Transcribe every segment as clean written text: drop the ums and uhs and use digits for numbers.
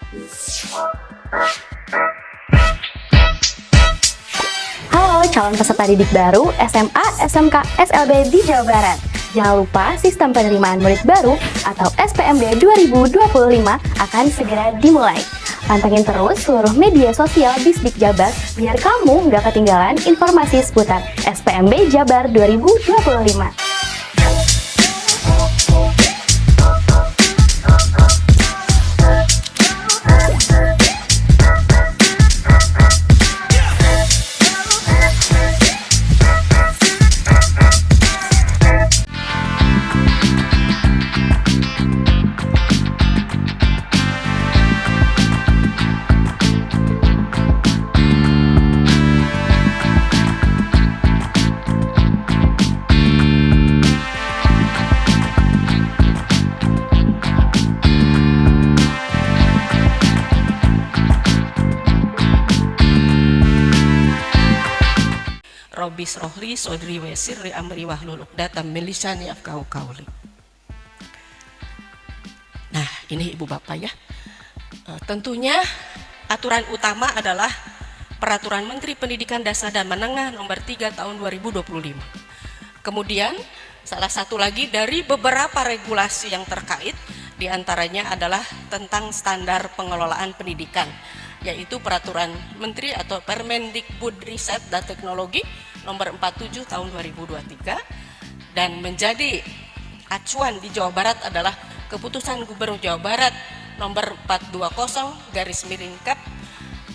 Halo calon peserta didik baru SMA, SMK, SLB di Jawa Barat. Jangan lupa sistem penerimaan murid baru atau SPMB 2025 akan segera dimulai. Pantengin terus seluruh media sosial Disdik Jabar biar kamu nggak ketinggalan informasi seputar SPMB Jabar 2025. Robis rohli sodri wesir li amri wahlul uqdatam min lisani yafqahu qawli. Nah, ini Ibu Bapak ya. Tentunya aturan utama adalah Peraturan Menteri Pendidikan Dasar dan Menengah Nomor 3 Tahun 2025. Kemudian salah satu lagi dari beberapa regulasi yang terkait diantaranya adalah tentang standar pengelolaan pendidikan, yaitu Peraturan Menteri atau Permendikbud Riset dan Teknologi Nomor 47 Tahun 2023, dan menjadi acuan di Jawa Barat adalah Keputusan Gubernur Jawa Barat Nomor 420/Kap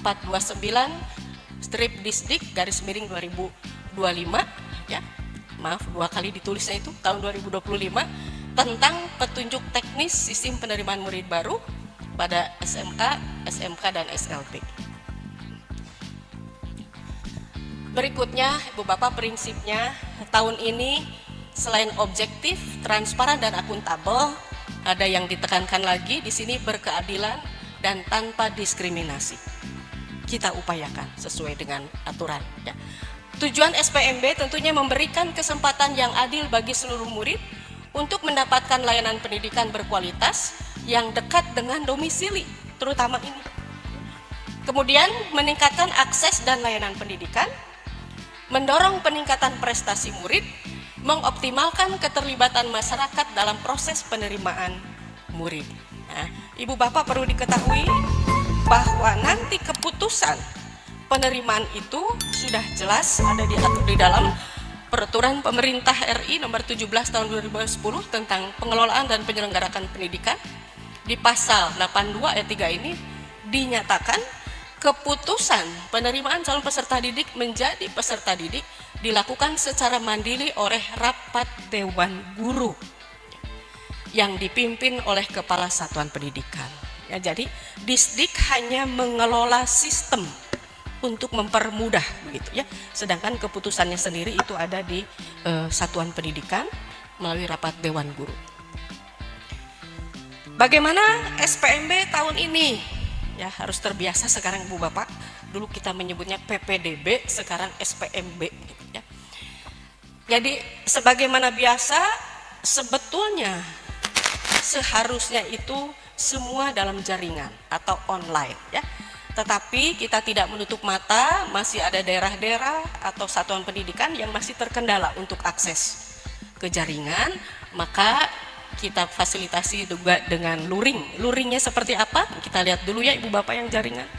429/Disdik/2025 ya. Maaf, dua kali ditulisnya itu tahun 2025 tentang petunjuk teknis sistem penerimaan murid baru pada SMA, SMK, dan SLB. Berikutnya, Ibu Bapak, prinsipnya tahun ini selain objektif, transparan, dan akuntabel, ada yang ditekankan lagi di sini berkeadilan dan tanpa diskriminasi. Kita upayakan sesuai dengan aturan. Ya. Tujuan SPMB tentunya memberikan kesempatan yang adil bagi seluruh murid untuk mendapatkan layanan pendidikan berkualitas yang dekat dengan domisili, terutama ini. Kemudian meningkatkan akses dan layanan pendidikan, mendorong peningkatan prestasi murid, mengoptimalkan keterlibatan masyarakat dalam proses penerimaan murid. Nah, Ibu Bapak perlu diketahui bahwa nanti keputusan penerimaan itu sudah jelas ada diatur di dalam Peraturan Pemerintah RI Nomor 17 Tahun 2010 tentang pengelolaan dan penyelenggaraan pendidikan. Di pasal 82 ayat 3 ini dinyatakan keputusan penerimaan calon peserta didik menjadi peserta didik dilakukan secara mandiri oleh rapat Dewan Guru yang dipimpin oleh Kepala Satuan Pendidikan. Ya, jadi Disdik hanya mengelola sistem untuk mempermudah begitu ya. Sedangkan keputusannya sendiri itu ada di Satuan Pendidikan melalui rapat Dewan Guru. Bagaimana SPMB tahun ini? Ya, harus terbiasa sekarang Ibu Bapak. Dulu kita menyebutnya PPDB, sekarang SPMB gitu ya. Jadi sebagaimana biasa sebetulnya seharusnya itu semua dalam jaringan atau online ya. Tetapi kita tidak menutup mata, masih ada daerah-daerah atau satuan pendidikan yang masih terkendala untuk akses ke jaringan, maka kita fasilitasi juga dengan luring. Luringnya seperti apa? Kita lihat dulu ya Ibu Bapak yang jaringan.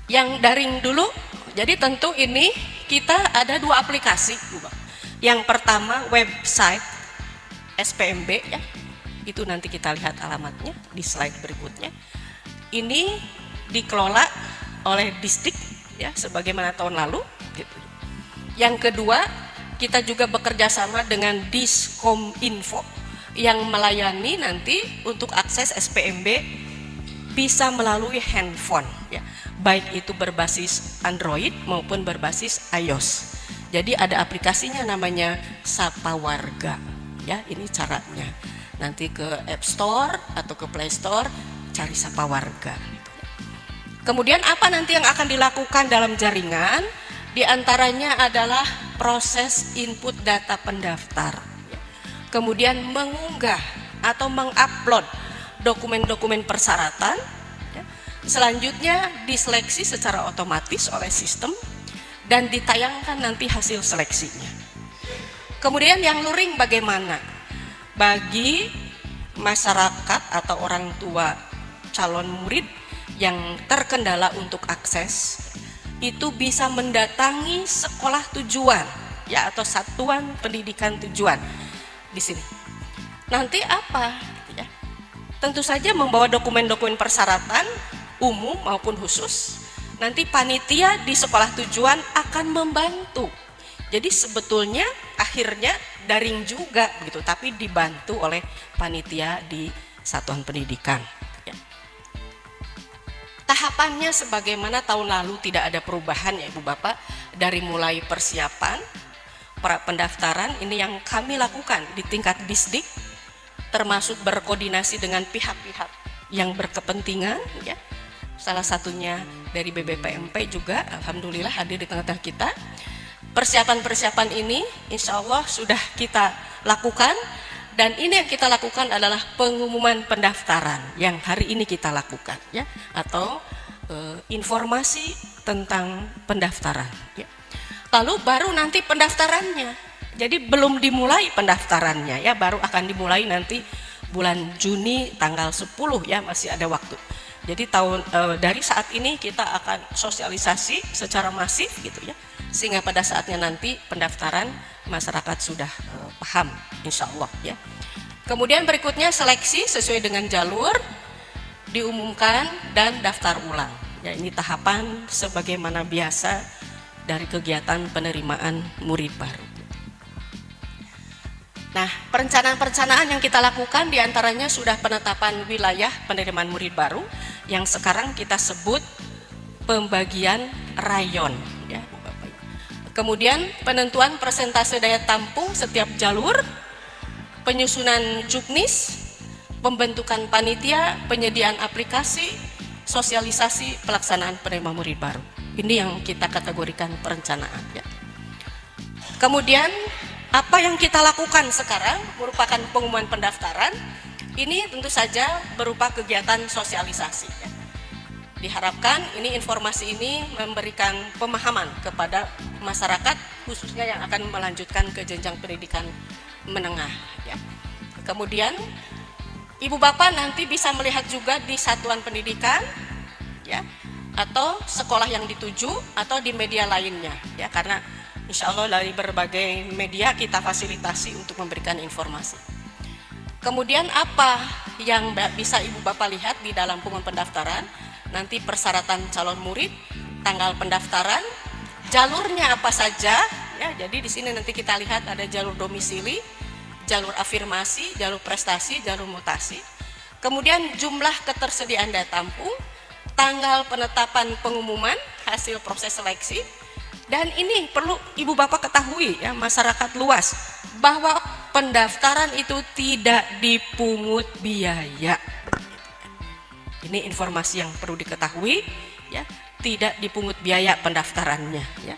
Yang daring dulu, jadi tentu ini kita ada dua aplikasi Ibu Bapak. Yang pertama website SPMB ya, itu nanti kita lihat alamatnya di slide berikutnya. Ini dikelola oleh Disdik ya, sebagaimana tahun lalu gitu. Yang kedua, kita juga bekerja sama dengan Diskominfo yang melayani nanti untuk akses SPMB bisa melalui handphone ya, baik itu berbasis Android maupun berbasis iOS. Jadi ada aplikasinya namanya Sapa Warga ya, ini caranya. Nanti ke App Store atau ke Play Store cari Sapa Warga. Kemudian apa nanti yang akan dilakukan dalam jaringan? Di antaranya adalah proses input data pendaftar, kemudian mengunggah atau mengupload dokumen-dokumen persyaratan Selanjutnya diseleksi secara otomatis oleh sistem dan ditayangkan nanti hasil seleksinya. Kemudian yang luring bagaimana? Bagi masyarakat atau orang tua calon murid yang terkendala untuk akses, itu bisa mendatangi sekolah tujuan ya, atau satuan pendidikan tujuan di sini. Nanti apa ya? Tentu saja membawa dokumen-dokumen persyaratan umum maupun khusus. Nanti panitia di sekolah tujuan akan membantu. Jadi sebetulnya akhirnya daring juga gitu, tapi dibantu oleh panitia di satuan pendidikan. Ya. Tahapannya sebagaimana tahun lalu, tidak ada perubahan ya Ibu Bapak. Dari mulai persiapan, pra pendaftaran ini yang kami lakukan di tingkat Disdik, termasuk berkoordinasi dengan pihak-pihak yang berkepentingan ya. Salah satunya dari BBPMP juga alhamdulillah hadir di tengah-tengah kita. Persiapan-persiapan ini insya Allah sudah kita lakukan, dan ini yang kita lakukan adalah pengumuman pendaftaran yang hari ini kita lakukan ya, atau informasi tentang pendaftaran ya. Lalu baru nanti pendaftarannya, jadi belum dimulai pendaftarannya ya, baru akan dimulai nanti bulan Juni tanggal 10 ya, masih ada waktu. Jadi dari saat ini kita akan sosialisasi secara masif gitu ya, sehingga pada saatnya nanti pendaftaran masyarakat sudah paham insya Allah ya. Kemudian berikutnya seleksi sesuai dengan jalur diumumkan dan daftar ulang ya, ini tahapan sebagaimana biasa dari kegiatan penerimaan murid baru. Nah, perencanaan-perencanaan yang kita lakukan diantaranya sudah penetapan wilayah penerimaan murid baru yang sekarang kita sebut pembagian rayon ya. Kemudian penentuan persentase daya tampung setiap jalur, penyusunan juknis, pembentukan panitia, penyediaan aplikasi, sosialisasi pelaksanaan penerimaan murid baru. Ini yang kita kategorikan perencanaan ya. Kemudian apa yang kita lakukan sekarang merupakan pengumuman pendaftaran. Ini tentu saja berupa kegiatan sosialisasi ya. Diharapkan ini informasi ini memberikan pemahaman kepada masyarakat khususnya yang akan melanjutkan ke jenjang pendidikan menengah ya. Kemudian Ibu Bapak nanti bisa melihat juga di satuan pendidikan ya, atau sekolah yang dituju atau di media lainnya ya, karena insya Allah dari berbagai media kita fasilitasi untuk memberikan informasi. Kemudian apa yang bisa Ibu Bapak lihat di dalam pengumuman pendaftaran? Nanti persyaratan calon murid, tanggal pendaftaran, jalurnya apa saja ya. Jadi di sini nanti kita lihat ada jalur domisili, jalur afirmasi, jalur prestasi, jalur mutasi. Kemudian jumlah ketersediaan daya tampung, tanggal penetapan pengumuman hasil proses seleksi. Dan ini perlu Ibu Bapak ketahui ya, masyarakat luas, bahwa pendaftaran itu tidak dipungut biaya. Ini informasi yang perlu diketahui ya, tidak dipungut biaya pendaftarannya ya.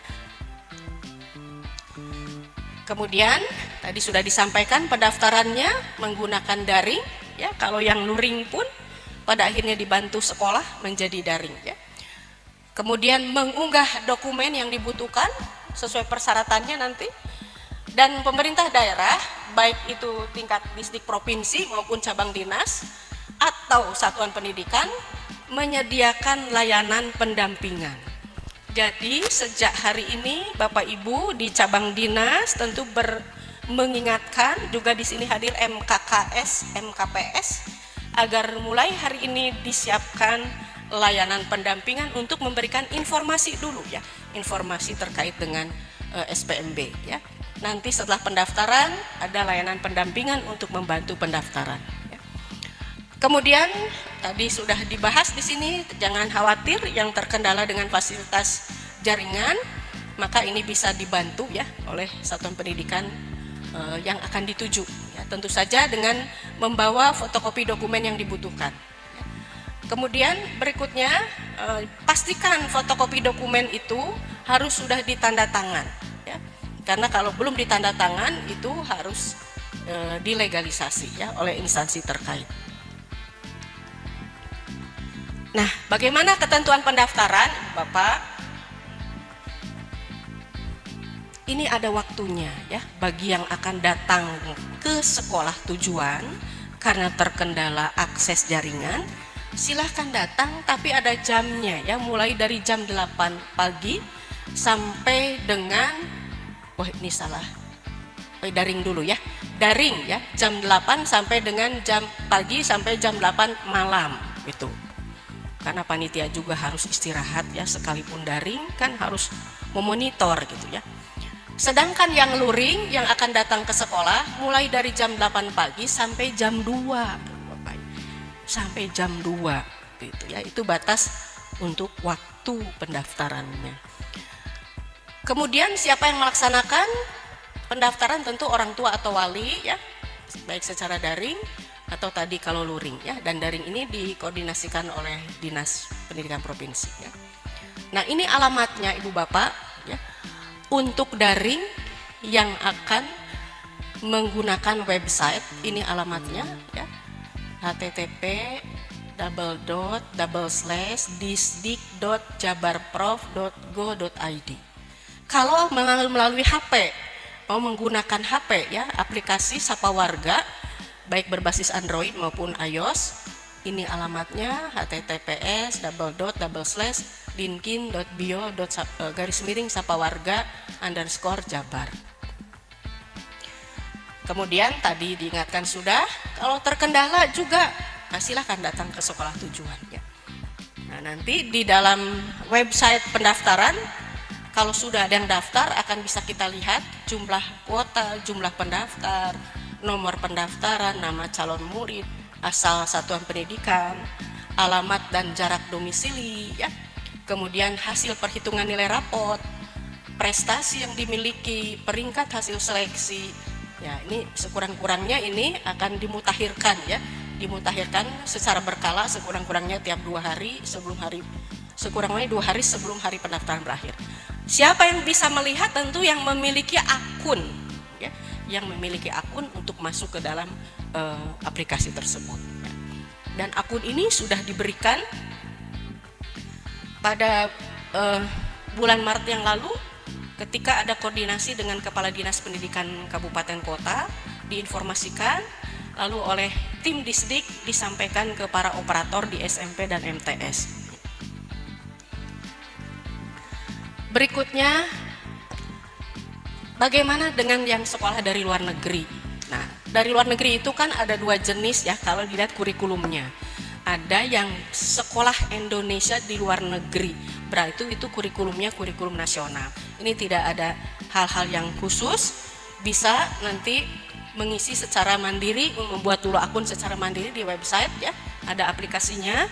Kemudian tadi sudah disampaikan pendaftarannya menggunakan daring ya, kalau yang luring pun pada akhirnya dibantu sekolah menjadi daring ya. Kemudian mengunggah dokumen yang dibutuhkan sesuai persyaratannya nanti, dan pemerintah daerah baik itu tingkat distrik provinsi maupun cabang dinas atau satuan pendidikan menyediakan layanan pendampingan. Jadi sejak hari ini Bapak Ibu di cabang dinas tentu mengingatkan juga di sini hadir MKKS, MKPS agar mulai hari ini disiapkan layanan pendampingan untuk memberikan informasi dulu ya, informasi terkait dengan SPMB ya. Nanti setelah pendaftaran ada layanan pendampingan untuk membantu pendaftaran. Kemudian tadi sudah dibahas di sini, jangan khawatir yang terkendala dengan fasilitas jaringan, maka ini bisa dibantu ya oleh satuan pendidikan yang akan dituju. Ya, tentu saja dengan membawa fotokopi dokumen yang dibutuhkan. Kemudian berikutnya pastikan fotokopi dokumen itu harus sudah ditanda tangan, ya, karena kalau belum ditanda tangan itu harus dilegalisasi ya oleh instansi terkait. Nah, bagaimana ketentuan pendaftaran, Bapak? Ini ada waktunya ya bagi yang akan datang ke sekolah tujuan karena terkendala akses jaringan. Silahkan datang, tapi ada jamnya ya, mulai dari jam 8 pagi sampai dengan, wah ini salah, daring dulu ya, daring ya, jam 8 sampai dengan jam pagi sampai jam 8 malam itu. Karena panitia juga harus istirahat ya, sekalipun daring kan harus memonitor gitu ya. Sedangkan yang luring yang akan datang ke sekolah mulai dari jam 8 pagi sampai jam 2 sampai jam 2 gitu ya, itu batas untuk waktu pendaftarannya. Kemudian siapa yang melaksanakan pendaftaran? Tentu orang tua atau wali ya, baik secara daring atau tadi kalau luring ya, dan daring ini dikoordinasikan oleh Dinas Pendidikan Provinsi ya. Nah, ini alamatnya Ibu Bapak ya. Untuk daring yang akan menggunakan website, ini alamatnya ya, http://disdik.jabarprof.go.id. Kalau melalui HP, mau menggunakan HP ya, aplikasi Sapa Warga baik berbasis Android maupun iOS, ini alamatnya https://linkin.bio.sapawarga_jabar. Kemudian tadi diingatkan sudah, kalau terkendala juga silahkan datang ke sekolah tujuan ya. Nah, nanti di dalam website pendaftaran, kalau sudah ada yang daftar akan bisa kita lihat jumlah kuota, jumlah pendaftar, nomor pendaftaran, nama calon murid, asal satuan pendidikan, alamat dan jarak domisili ya. Kemudian hasil perhitungan nilai rapot, prestasi yang dimiliki, peringkat hasil seleksi. Ya, ini sekurang-kurangnya ini akan dimutakhirkan ya, dimutakhirkan secara berkala sekurang-kurangnya tiap 2 hari sebelum hari, sekurang-kurangnya 2 hari sebelum hari pendaftaran berakhir. Siapa yang bisa melihat? Tentu yang memiliki akun ya, yang memiliki akun untuk masuk ke dalam aplikasi tersebut ya. Dan akun ini sudah diberikan pada bulan Maret yang lalu, ketika ada koordinasi dengan Kepala Dinas Pendidikan Kabupaten Kota, diinformasikan, lalu oleh tim Disdik disampaikan ke para operator di SMP dan MTS. Berikutnya, bagaimana dengan yang sekolah dari luar negeri? Nah, dari luar negeri itu kan ada 2 jenis ya kalau dilihat kurikulumnya. Ada yang sekolah Indonesia di luar negeri, berarti itu kurikulumnya kurikulum nasional. Ini tidak ada hal-hal yang khusus, bisa nanti mengisi secara mandiri, membuat dulu akun secara mandiri di website ya, ada aplikasinya,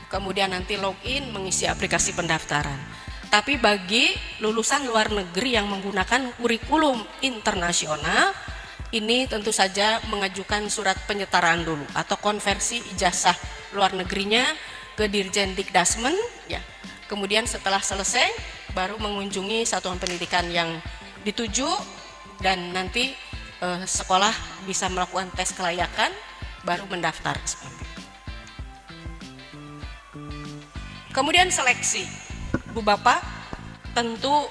kemudian nanti login mengisi aplikasi pendaftaran. Tapi bagi lulusan luar negeri yang menggunakan kurikulum internasional, ini tentu saja mengajukan surat penyetaraan dulu atau konversi ijazah luar negerinya ke Dirjen Dikdasmen ya. Kemudian setelah selesai baru mengunjungi satuan pendidikan yang dituju, dan nanti sekolah bisa melakukan tes kelayakan baru mendaftar. Kemudian seleksi. Ibu Bapak, tentu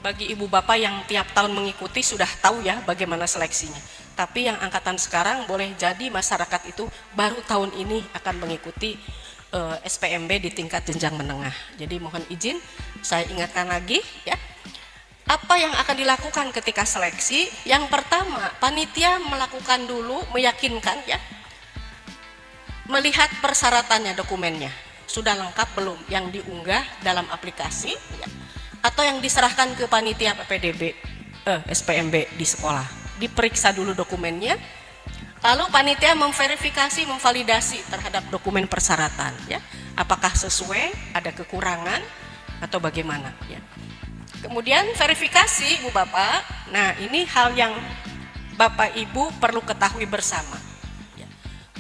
bagi Ibu Bapak yang tiap tahun mengikuti sudah tahu ya bagaimana seleksinya. Tapi yang angkatan sekarang boleh jadi masyarakat itu baru tahun ini akan mengikuti SPMB di tingkat jenjang menengah. Jadi mohon izin saya ingatkan lagi ya. Apa yang akan dilakukan ketika seleksi? Yang pertama, panitia melakukan dulu, meyakinkan ya, melihat persyaratannya, dokumennya sudah lengkap belum yang diunggah dalam aplikasi ya, atau yang diserahkan ke panitia PPDB SPMB di sekolah. Diperiksa dulu dokumennya, lalu panitia memverifikasi, memvalidasi terhadap dokumen persyaratan ya, apakah sesuai, ada kekurangan atau bagaimana ya. Kemudian verifikasi Ibu Bapak. Nah, ini hal yang Bapak Ibu perlu ketahui bersama ya,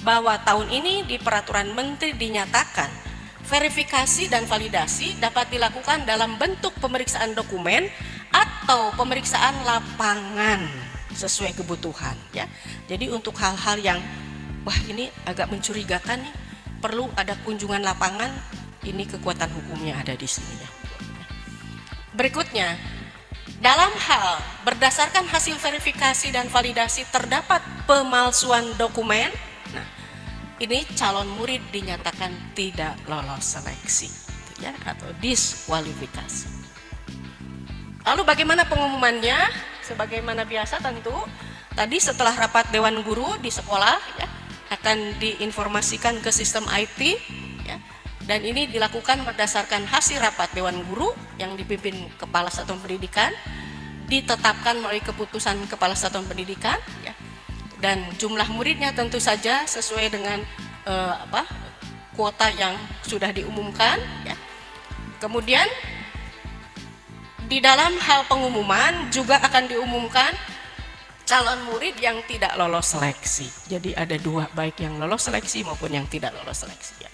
bahwa tahun ini di peraturan menteri dinyatakan verifikasi dan validasi dapat dilakukan dalam bentuk pemeriksaan dokumen atau pemeriksaan lapangan sesuai kebutuhan ya. Jadi untuk hal-hal yang wah ini agak mencurigakan nih, perlu ada kunjungan lapangan, ini kekuatan hukumnya ada di sini ya. Berikutnya, dalam hal berdasarkan hasil verifikasi dan validasi terdapat pemalsuan dokumen, nah ini calon murid dinyatakan tidak lolos seleksi ya, atau diskualifikasi. Lalu bagaimana pengumumannya? Sebagaimana biasa tentu tadi setelah rapat dewan guru di sekolah ya, akan diinformasikan ke sistem IT ya, dan ini dilakukan berdasarkan hasil rapat dewan guru yang dipimpin kepala satuan pendidikan, ditetapkan melalui keputusan kepala satuan pendidikan ya, dan jumlah muridnya tentu saja sesuai dengan kuota yang sudah diumumkan ya. Kemudian di dalam hal pengumuman juga akan diumumkan calon murid yang tidak lolos seleksi. Jadi ada dua, baik yang lolos seleksi maupun yang tidak lolos seleksi ya.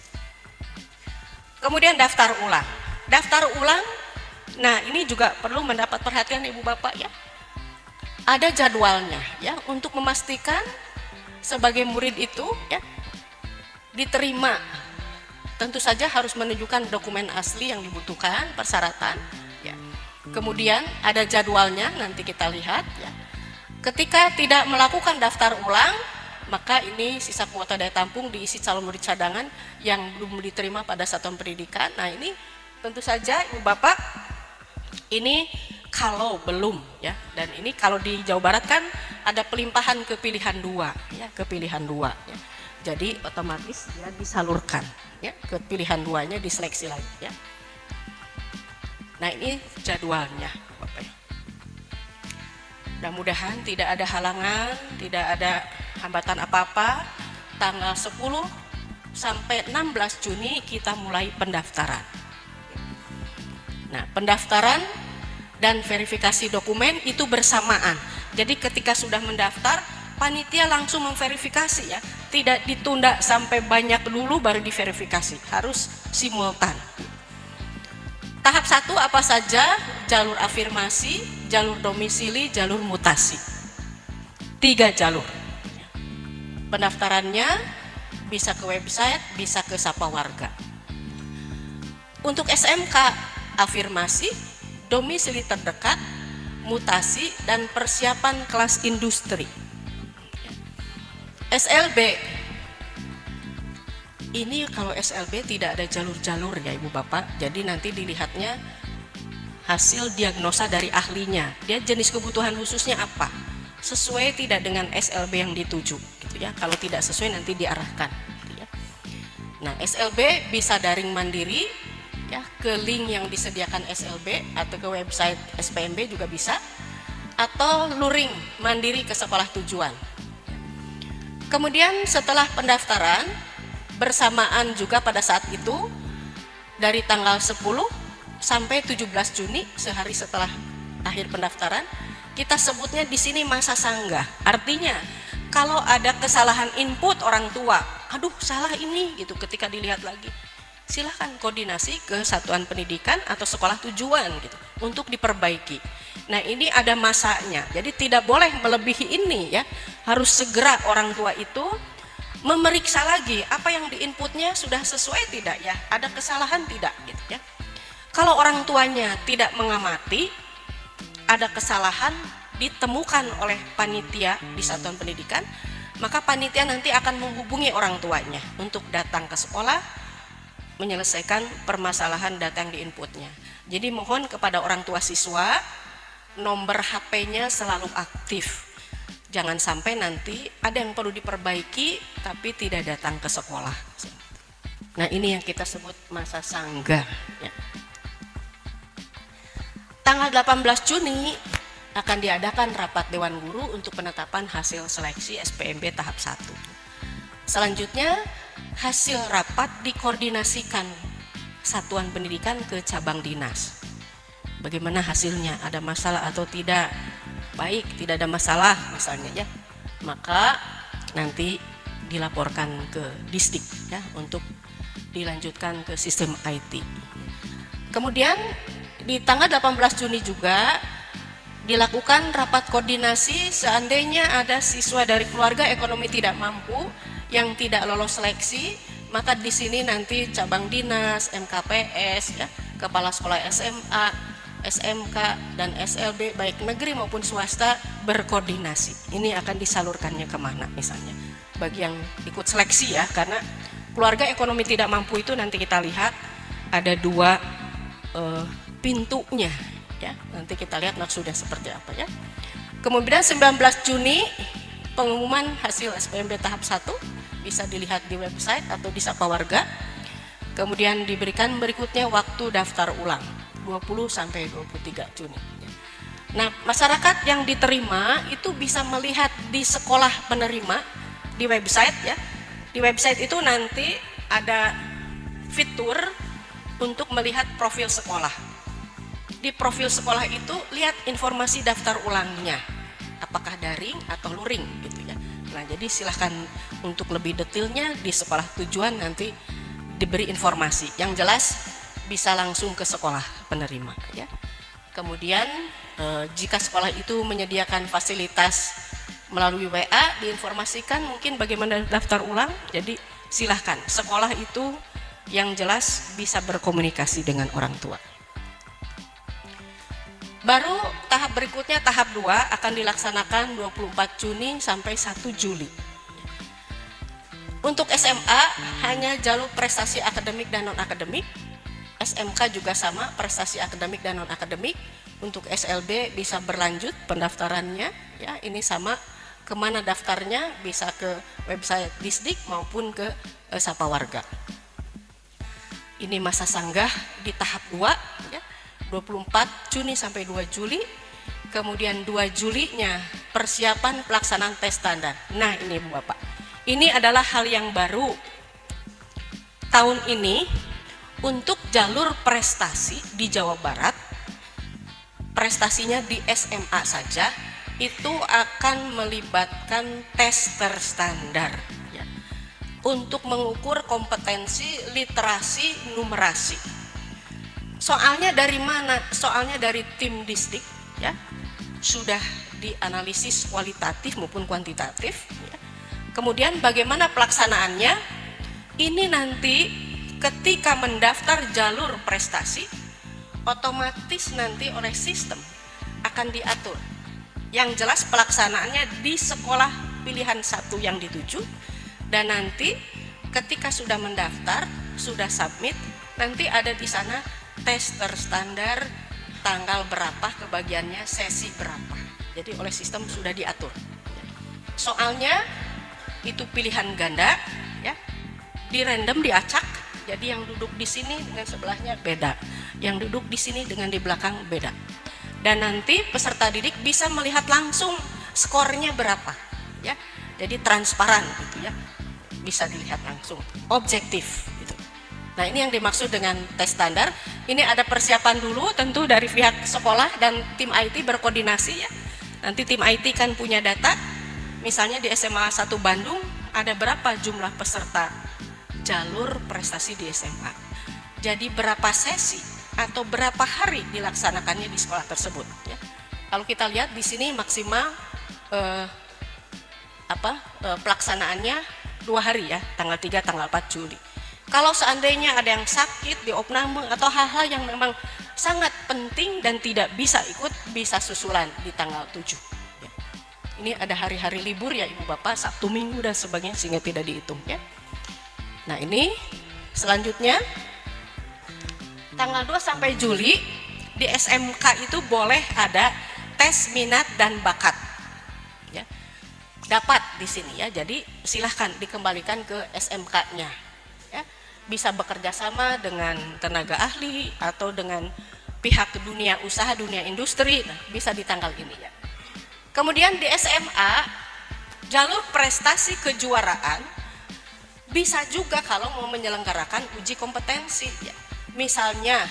Kemudian daftar ulang. Daftar ulang, nah ini juga perlu mendapat perhatian Ibu Bapak ya. Ada jadwalnya ya, untuk memastikan sebagai murid itu ya diterima. Tentu saja harus menunjukkan dokumen asli yang dibutuhkan, persyaratan ya. Kemudian ada jadwalnya, nanti kita lihat ya. Ketika tidak melakukan daftar ulang, maka ini sisa kuota daya tampung diisi calon murid cadangan yang belum diterima pada satuan pendidikan. Nah ini tentu saja Ibu Bapak, ini kalau belum ya, dan ini kalau di Jawa Barat kan ada pelimpahan ke pilihan 2 ya, ke pilihan 2 ya. Jadi otomatis dia disalurkan ya ke pilihan 2-nya, diseleksi lagi ya. Nah ini jadwalnya Bapak ya. Mudah-mudahan tidak ada halangan, tidak ada hambatan apa-apa. Tanggal 10 sampai 16 Juni kita mulai pendaftaran. Nah, pendaftaran dan verifikasi dokumen itu bersamaan. Jadi ketika sudah mendaftar, panitia langsung memverifikasi ya. Tidak ditunda sampai banyak dulu baru diverifikasi, harus simultan. Tahap 1 apa saja? Jalur afirmasi, jalur domisili, jalur mutasi. 3 jalur. Pendaftarannya bisa ke website, bisa ke Sapa Warga. Untuk SMK, afirmasi, domisili terdekat, mutasi, dan persiapan kelas industri. SLB, ini kalau SLB tidak ada jalur-jalur ya Ibu Bapak, jadi nanti dilihatnya hasil diagnosa dari ahlinya, dia jenis kebutuhan khususnya apa, sesuai tidak dengan SLB yang dituju gitu ya. Kalau tidak sesuai nanti diarahkan gitu ya. Nah SLB bisa daring mandiri ya, ke link yang disediakan SLB atau ke website SPMB juga bisa, atau luring mandiri ke sekolah tujuan. Kemudian setelah pendaftaran bersamaan juga pada saat itu dari tanggal 10 sampai 17 Juni, sehari setelah akhir pendaftaran, kita sebutnya di sini masa sanggah. Artinya kalau ada kesalahan input orang tua, aduh salah ini gitu, ketika dilihat lagi silahkan koordinasi ke satuan pendidikan atau sekolah tujuan gitu untuk diperbaiki. Nah ini ada masanya, jadi tidak boleh melebihi ini ya, harus segera orang tua itu memeriksa lagi apa yang diinputnya sudah sesuai tidak ya, ada kesalahan tidak gitu ya. Kalau orang tuanya tidak mengamati, ada kesalahan ditemukan oleh panitia di satuan pendidikan, maka panitia nanti akan menghubungi orang tuanya untuk datang ke sekolah menyelesaikan permasalahan data yang diinputnya. Jadi mohon kepada orang tua siswa, nomor HP-nya selalu aktif. Jangan sampai nanti ada yang perlu diperbaiki tapi tidak datang ke sekolah. Nah ini yang kita sebut masa sanggah ya. Tanggal 18 Juni akan diadakan rapat Dewan Guru untuk penetapan hasil seleksi SPMB tahap 1. Selanjutnya hasil rapat dikoordinasikan satuan pendidikan ke cabang dinas. Bagaimana hasilnya, ada masalah atau tidak? Baik, tidak ada masalah misalnya ya, maka nanti dilaporkan ke Disdik ya untuk dilanjutkan ke sistem IT. Kemudian di tanggal 18 Juni juga dilakukan rapat koordinasi seandainya ada siswa dari keluarga ekonomi tidak mampu yang tidak lolos seleksi, maka di sini nanti cabang dinas, MKPS, ya, kepala sekolah SMA, SMK, dan SLB baik negeri maupun swasta berkoordinasi. Ini akan disalurkannya kemana misalnya. Bagi yang ikut seleksi ya, karena keluarga ekonomi tidak mampu itu nanti kita lihat ada dua pintunya ya. Nanti kita lihat maksudnya seperti apa ya. Kemudian 19 Juni pengumuman hasil SPMB tahap 1 bisa dilihat di website atau di Sapa Warga. Kemudian diberikan berikutnya waktu daftar ulang 20 sampai 23 Juni. Nah, masyarakat yang diterima itu bisa melihat di sekolah penerima di website ya. Di website itu nanti ada fitur untuk melihat profil sekolah. Di profil sekolah itu lihat informasi daftar ulangnya, apakah daring atau luring gitu ya. Nah, jadi silahkan untuk lebih detailnya di sekolah tujuan nanti diberi informasi. Yang jelas bisa langsung ke sekolah penerima ya. Kemudian jika sekolah itu menyediakan fasilitas melalui WA diinformasikan mungkin bagaimana daftar ulang. Jadi silahkan sekolah itu yang jelas bisa berkomunikasi dengan orang tua. Baru tahap berikutnya tahap 2 akan dilaksanakan 24 Juni sampai 1 Juli. Untuk SMA hanya jalur prestasi akademik dan non-akademik. SMK juga sama, prestasi akademik dan non-akademik. Untuk SLB bisa berlanjut pendaftarannya ya, ini sama. Kemana daftarnya bisa ke website Disdik maupun ke Sapa Warga. Ini masa sanggah di tahap 2 ya, 24 Juni sampai 2 Juli. Kemudian 2 Julinya persiapan pelaksanaan tes standar. Nah, ini Bapak, ini adalah hal yang baru tahun ini untuk jalur prestasi di Jawa Barat. Prestasinya di SMA saja itu akan melibatkan tes terstandar ya, untuk mengukur kompetensi literasi numerasi. Soalnya dari mana? Soalnya dari tim Disdik ya, sudah dianalisis kualitatif maupun kuantitatif ya. Kemudian bagaimana pelaksanaannya? Ini nanti ketika mendaftar jalur prestasi otomatis nanti oleh sistem akan diatur. Yang jelas pelaksanaannya di sekolah pilihan 1 yang dituju, dan nanti ketika sudah mendaftar, sudah submit, nanti ada di sana tes terstandar tanggal berapa, kebagiannya sesi berapa. Jadi oleh sistem sudah diatur. Soalnya itu pilihan ganda ya, di random diacak. Jadi yang duduk di sini dengan sebelahnya beda, yang duduk di sini dengan di belakang beda. Dan nanti peserta didik bisa melihat langsung skornya berapa ya. Jadi transparan gitu ya, bisa dilihat langsung, objektif gitu. Nah, ini yang dimaksud dengan tes standar. Ini ada persiapan dulu tentu dari pihak sekolah dan tim IT berkoordinasi ya. Nanti tim IT kan punya data, misalnya di SMA 1 Bandung ada berapa jumlah peserta jalur prestasi di SMA. Jadi berapa sesi atau berapa hari dilaksanakannya di sekolah tersebut ya. Kalau kita lihat di sini maksimal pelaksanaannya 2 hari ya, tanggal 3 tanggal 4 Juli. Kalau seandainya ada yang sakit di opname atau hal-hal yang memang sangat penting dan tidak bisa ikut, bisa susulan di tanggal 7 ya. Ini ada hari-hari libur ya Ibu Bapak, Sabtu Minggu dan sebagainya, sehingga tidak dihitung ya. Nah, ini selanjutnya tanggal 2 sampai Juli di SMK itu boleh ada tes minat dan bakat ya. Dapat di sini ya. Jadi silahkan dikembalikan ke SMK-nya ya. Bisa bekerja sama dengan tenaga ahli atau dengan pihak dunia usaha, dunia industri. Nah, bisa di tanggal ini ya. Kemudian di SMA jalur prestasi kejuaraan bisa juga kalau mau menyelenggarakan uji kompetensi ya. Misalnya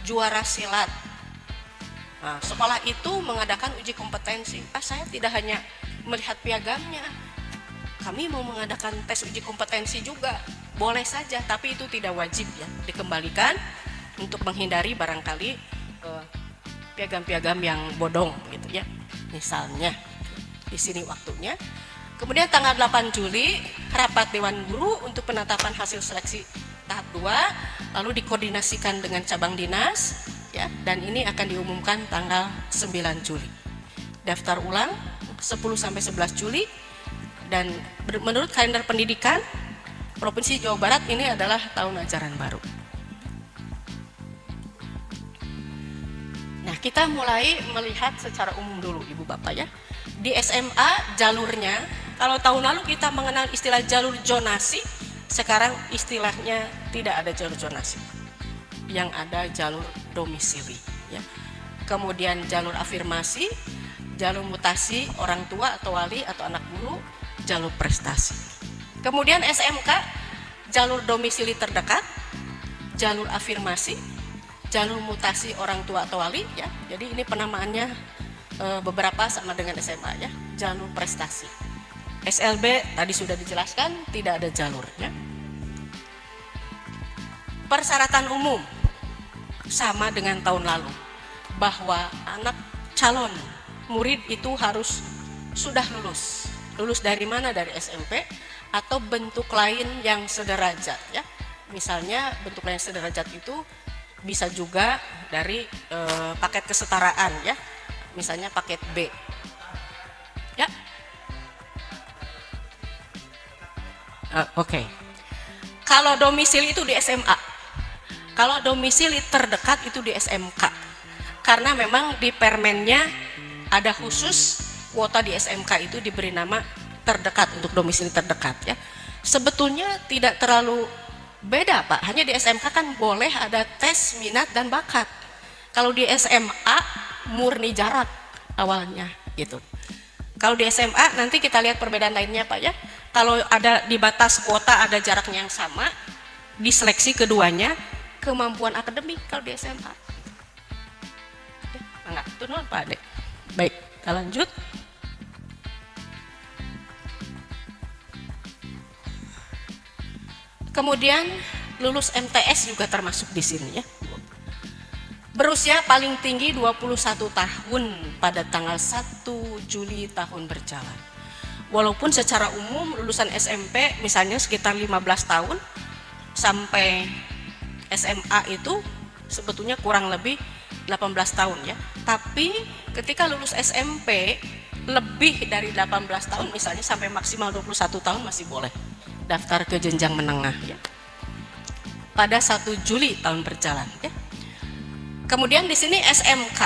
juara silat. Nah, sekolah itu mengadakan uji kompetensi. Saya tidak hanya melihat piagamnya, kami mau mengadakan tes uji kompetensi juga. Boleh saja, tapi itu tidak wajib ya, dikembalikan untuk menghindari barangkali piagam-piagam yang bodong gitu ya. Misalnya di sini waktunya. Kemudian tanggal 8 Juli rapat Dewan Guru untuk penetapan hasil seleksi tahap 2, lalu dikoordinasikan dengan cabang dinas ya, dan ini akan diumumkan tanggal 9 Juli. Daftar ulang 10 sampai 11 Juli, dan menurut kalender pendidikan Provinsi Jawa Barat ini adalah tahun ajaran baru. Nah, kita mulai melihat secara umum dulu Ibu Bapak ya. Di SMA jalurnya, kalau tahun lalu kita mengenal istilah jalur zonasi, sekarang istilahnya tidak ada jalur zonasi. Yang ada jalur domisili ya. Kemudian jalur afirmasi, jalur mutasi orang tua atau wali atau anak guru, jalur prestasi. Kemudian SMK, jalur domisili terdekat, jalur afirmasi, jalur mutasi orang tua atau wali ya. Jadi ini penamaannya beberapa sama dengan SMA ya, jalur prestasi. SLB tadi sudah dijelaskan tidak ada jalurnya. Persyaratan umum sama dengan tahun lalu, bahwa anak calon murid itu harus sudah lulus. Lulus dari mana? Dari SMP atau bentuk lain yang sederajat ya. Misalnya bentuk lain sederajat itu bisa juga dari paket kesetaraan ya. Misalnya paket B. Ya. Oke. Kalau domisili itu di SMA. Kalau domisili terdekat itu di SMK. Karena memang di permennya ada khusus kuota di SMK itu diberi nama terdekat, untuk domisili terdekat ya. Sebetulnya tidak terlalu beda Pak, hanya di SMK kan boleh ada tes minat dan bakat. Kalau di SMA murni jarak awalnya gitu. Kalau di SMA nanti kita lihat perbedaan lainnya Pak ya. Kalau ada di batas kuota ada jaraknya yang sama, diseleksi keduanya kemampuan akademik kalau di SMA. Enggak, itu non Pak Ade. Baik, kita lanjut. Kemudian lulus MTS juga termasuk di sini ya. Berusia paling tinggi 21 tahun pada tanggal 1 Juli tahun berjalan. Walaupun secara umum lulusan SMP misalnya sekitar 15 tahun sampai SMA itu sebetulnya kurang lebih 18 tahun ya. Tapi ketika lulus SMP lebih dari 18 tahun misalnya sampai maksimal 21 tahun masih boleh daftar ke jenjang menengah ya. Pada 1 Juli tahun berjalan ya. Kemudian di sini SMK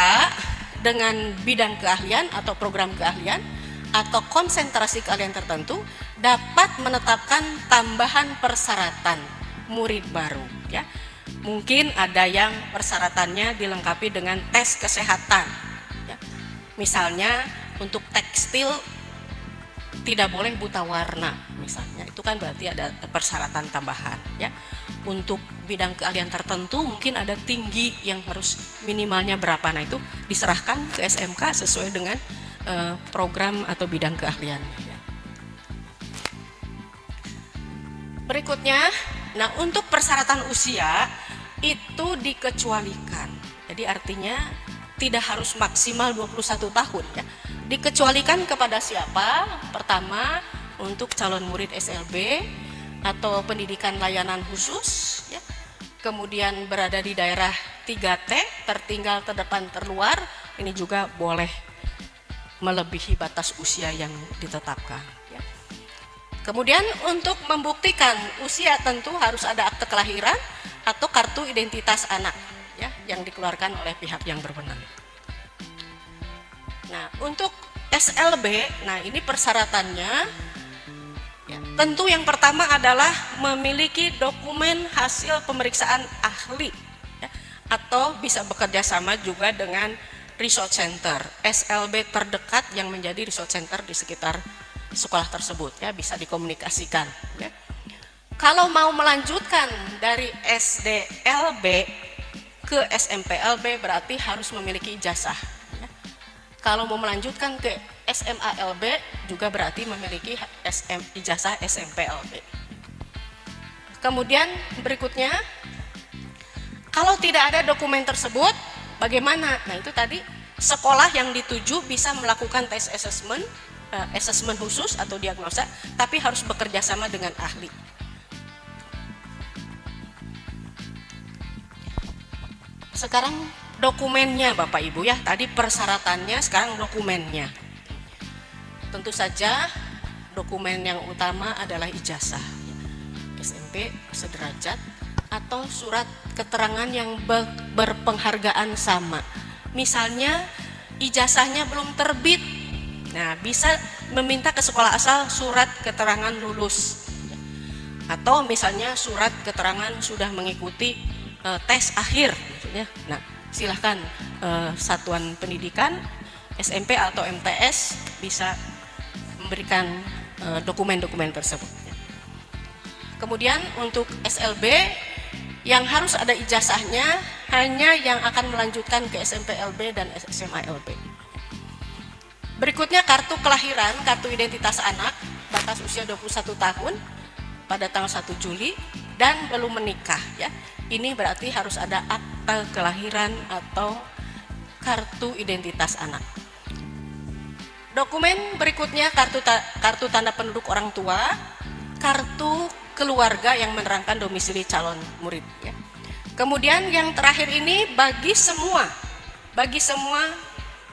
dengan bidang keahlian atau program keahlian atau konsentrasi keahlian tertentu dapat menetapkan tambahan persyaratan murid baru ya. Mungkin ada yang persyaratannya dilengkapi dengan tes kesehatan ya. Misalnya untuk tekstil tidak boleh buta warna misalnya, itu kan berarti ada persyaratan tambahan ya. Untuk bidang keahlian tertentu mungkin ada tinggi yang harus minimalnya berapa, nah itu diserahkan ke SMK sesuai dengan program atau bidang keahlian ya. Berikutnya, nah untuk persyaratan usia itu dikecualikan, jadi artinya tidak harus maksimal 21 tahun ya. Dikecualikan kepada siapa? Pertama, untuk calon murid SLB atau pendidikan layanan khusus ya. Kemudian berada di daerah 3T, tertinggal, terdepan, terluar, ini juga boleh melebihi batas usia yang ditetapkan ya. Kemudian untuk membuktikan usia tentu harus ada akte kelahiran atau kartu identitas anak ya, yang dikeluarkan oleh pihak yang berwenang. Nah, untuk SLB, nah ini persyaratannya ya, tentu yang pertama adalah memiliki dokumen hasil pemeriksaan ahli ya, atau bisa bekerja sama juga dengan resource center SLB terdekat yang menjadi resource center di sekitar sekolah tersebut ya, bisa dikomunikasikan ya. Kalau mau melanjutkan dari SDLB ke SMPLB berarti harus memiliki ijazah ya. Kalau mau melanjutkan ke SMALB juga berarti memiliki ijazah SMPLB. Kemudian berikutnya, kalau tidak ada dokumen tersebut bagaimana? Nah itu tadi sekolah yang dituju bisa melakukan tes assessment asesmen khusus atau diagnosa, tapi harus bekerja sama dengan ahli. Sekarang dokumennya Bapak Ibu ya, tadi persyaratannya, sekarang dokumennya. Tentu saja dokumen yang utama adalah ijazah SMP sederajat atau surat keterangan yang berpenghargaan sama. Misalnya ijazahnya belum terbit, nah bisa meminta ke sekolah asal surat keterangan lulus, atau misalnya surat keterangan sudah mengikuti tes akhir ya. Nah silahkan satuan pendidikan SMP atau MTS bisa memberikan dokumen-dokumen tersebut. Kemudian untuk SLB yang harus ada ijazahnya hanya yang akan melanjutkan ke SMP LB dan SMA LB. Berikutnya kartu kelahiran, kartu identitas anak, batas usia 21 tahun pada tanggal 1 Juli dan belum menikah ya. Ini berarti harus ada akta kelahiran atau kartu identitas anak. Dokumen berikutnya kartu tanda penduduk orang tua, kartu keluarga yang menerangkan domisili calon murid ya. Kemudian yang terakhir ini bagi semua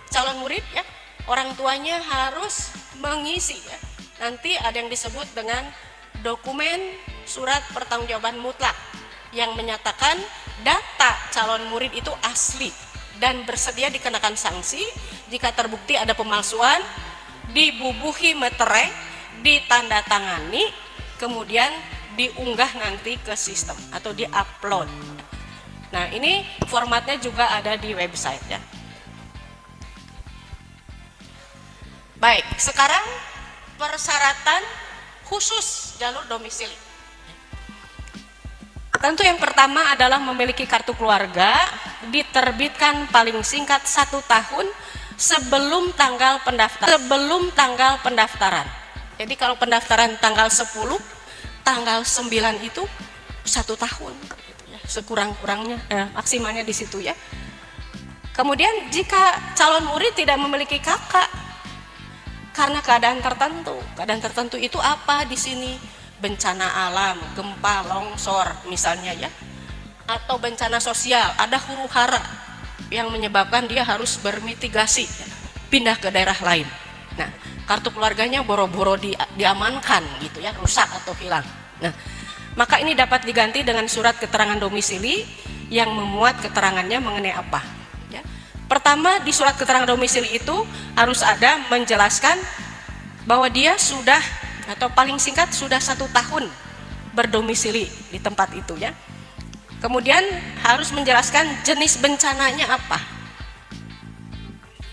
calon murid ya, orang tuanya harus mengisi ya. Nanti ada yang disebut dengan dokumen surat pertanggungjawaban mutlak yang menyatakan data calon murid itu asli dan bersedia dikenakan sanksi jika terbukti ada pemalsuan, dibubuhi meterai, ditandatangani, kemudian diunggah nanti ke sistem atau di-upload. Nah, ini formatnya juga ada di website ya. Baik, sekarang persyaratan khusus jalur domisili. Tentu yang pertama adalah memiliki kartu keluarga, diterbitkan paling singkat 1 tahun sebelum tanggal pendaftaran. Jadi kalau pendaftaran tanggal 10, tanggal 9 itu 1 tahun gitu ya, sekurang-kurangnya maksimalnya di situ ya. Kemudian jika calon murid tidak memiliki kakak karena keadaan tertentu itu apa di sini? Bencana alam, gempa, longsor misalnya ya, atau bencana sosial, ada huru-hara yang menyebabkan dia harus bermitigasi ya, pindah ke daerah lain. Nah, kartu keluarganya boro-boro diamankan gitu ya, rusak atau hilang. Nah, maka ini dapat diganti dengan surat keterangan domisili yang memuat keterangannya mengenai apa ya. Pertama, di surat keterangan domisili itu harus ada menjelaskan bahwa dia sudah atau paling singkat sudah 1 tahun berdomisili di tempat itu ya. Kemudian harus menjelaskan jenis bencananya apa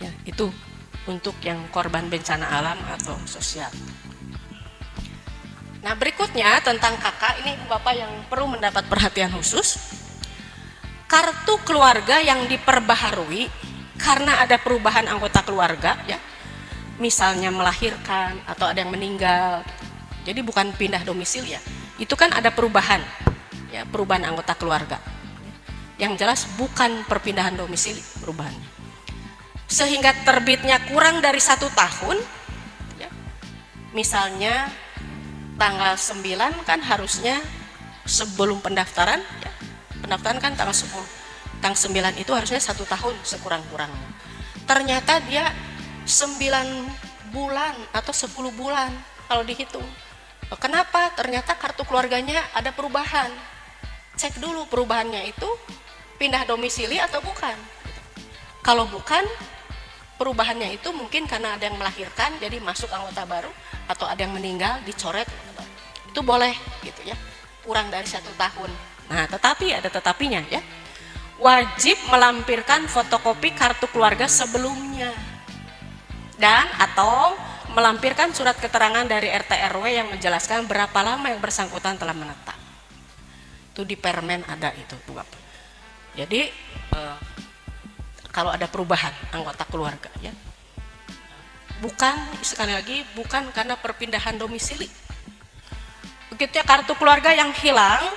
ya, itu untuk yang korban bencana alam atau sosial. Nah, berikutnya tentang kakak, ini Bapak yang perlu mendapat perhatian khusus. Kartu keluarga yang diperbaharui karena ada perubahan anggota keluarga ya, misalnya melahirkan atau ada yang meninggal, jadi bukan pindah domisili ya, itu kan ada perubahan ya, perubahan anggota keluarga yang jelas bukan perpindahan domisili perubahannya, sehingga terbitnya kurang dari 1 tahun ya. Misalnya tanggal 9 kan harusnya sebelum pendaftaran ya, pendaftaran kan tanggal 10, tanggal 9 itu harusnya 1 tahun sekurang-kurangnya, ternyata dia 9 bulan atau 10 bulan kalau dihitung. Kenapa? Ternyata kartu keluarganya ada perubahan. Cek dulu perubahannya itu pindah domisili atau bukan. Kalau bukan, perubahannya itu mungkin karena ada yang melahirkan jadi masuk anggota baru, atau ada yang meninggal dicoret, itu boleh gitu ya, kurang dari 1 tahun. Nah, tetapi ada tetapinya ya, wajib melampirkan fotokopi kartu keluarga sebelumnya dan atau melampirkan surat keterangan dari RT RW yang menjelaskan berapa lama yang bersangkutan telah menetap. Itu di permen ada itu Bu Bapak. Jadi kalau ada perubahan anggota keluarga ya, bukan, sekali lagi, bukan karena perpindahan domisili. Begitu ya, kartu keluarga yang hilang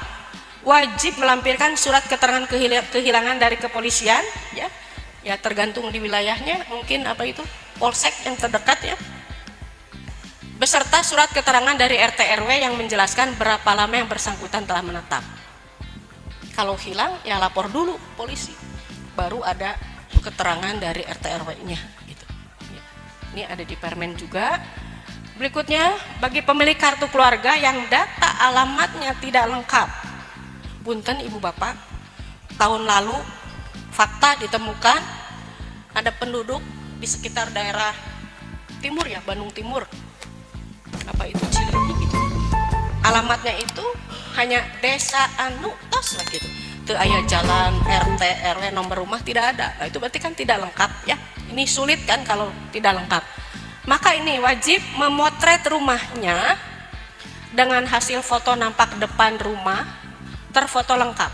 wajib melampirkan surat keterangan kehilangan dari kepolisian ya, ya tergantung di wilayahnya, mungkin apa itu polsek yang terdekat ya, beserta surat keterangan dari RT RW yang menjelaskan berapa lama yang bersangkutan telah menetap. Kalau hilang ya lapor dulu polisi, baru ada keterangan dari RT RW-nya gitu. Ya. Ini ada di permen juga. Berikutnya, bagi pemilik kartu keluarga yang data alamatnya tidak lengkap, punten ibu bapak, tahun lalu fakta ditemukan ada penduduk di sekitar daerah timur ya, Bandung Timur, apa itu Cileunyi gitu. Alamatnya itu hanya desa anu tos lah gitu. Teu aya jalan, RT, RW, nomor rumah tidak ada. Nah, itu berarti kan tidak lengkap ya. Ini sulit kan kalau tidak lengkap. Maka ini wajib memotret rumahnya dengan hasil foto nampak depan rumah terfoto lengkap.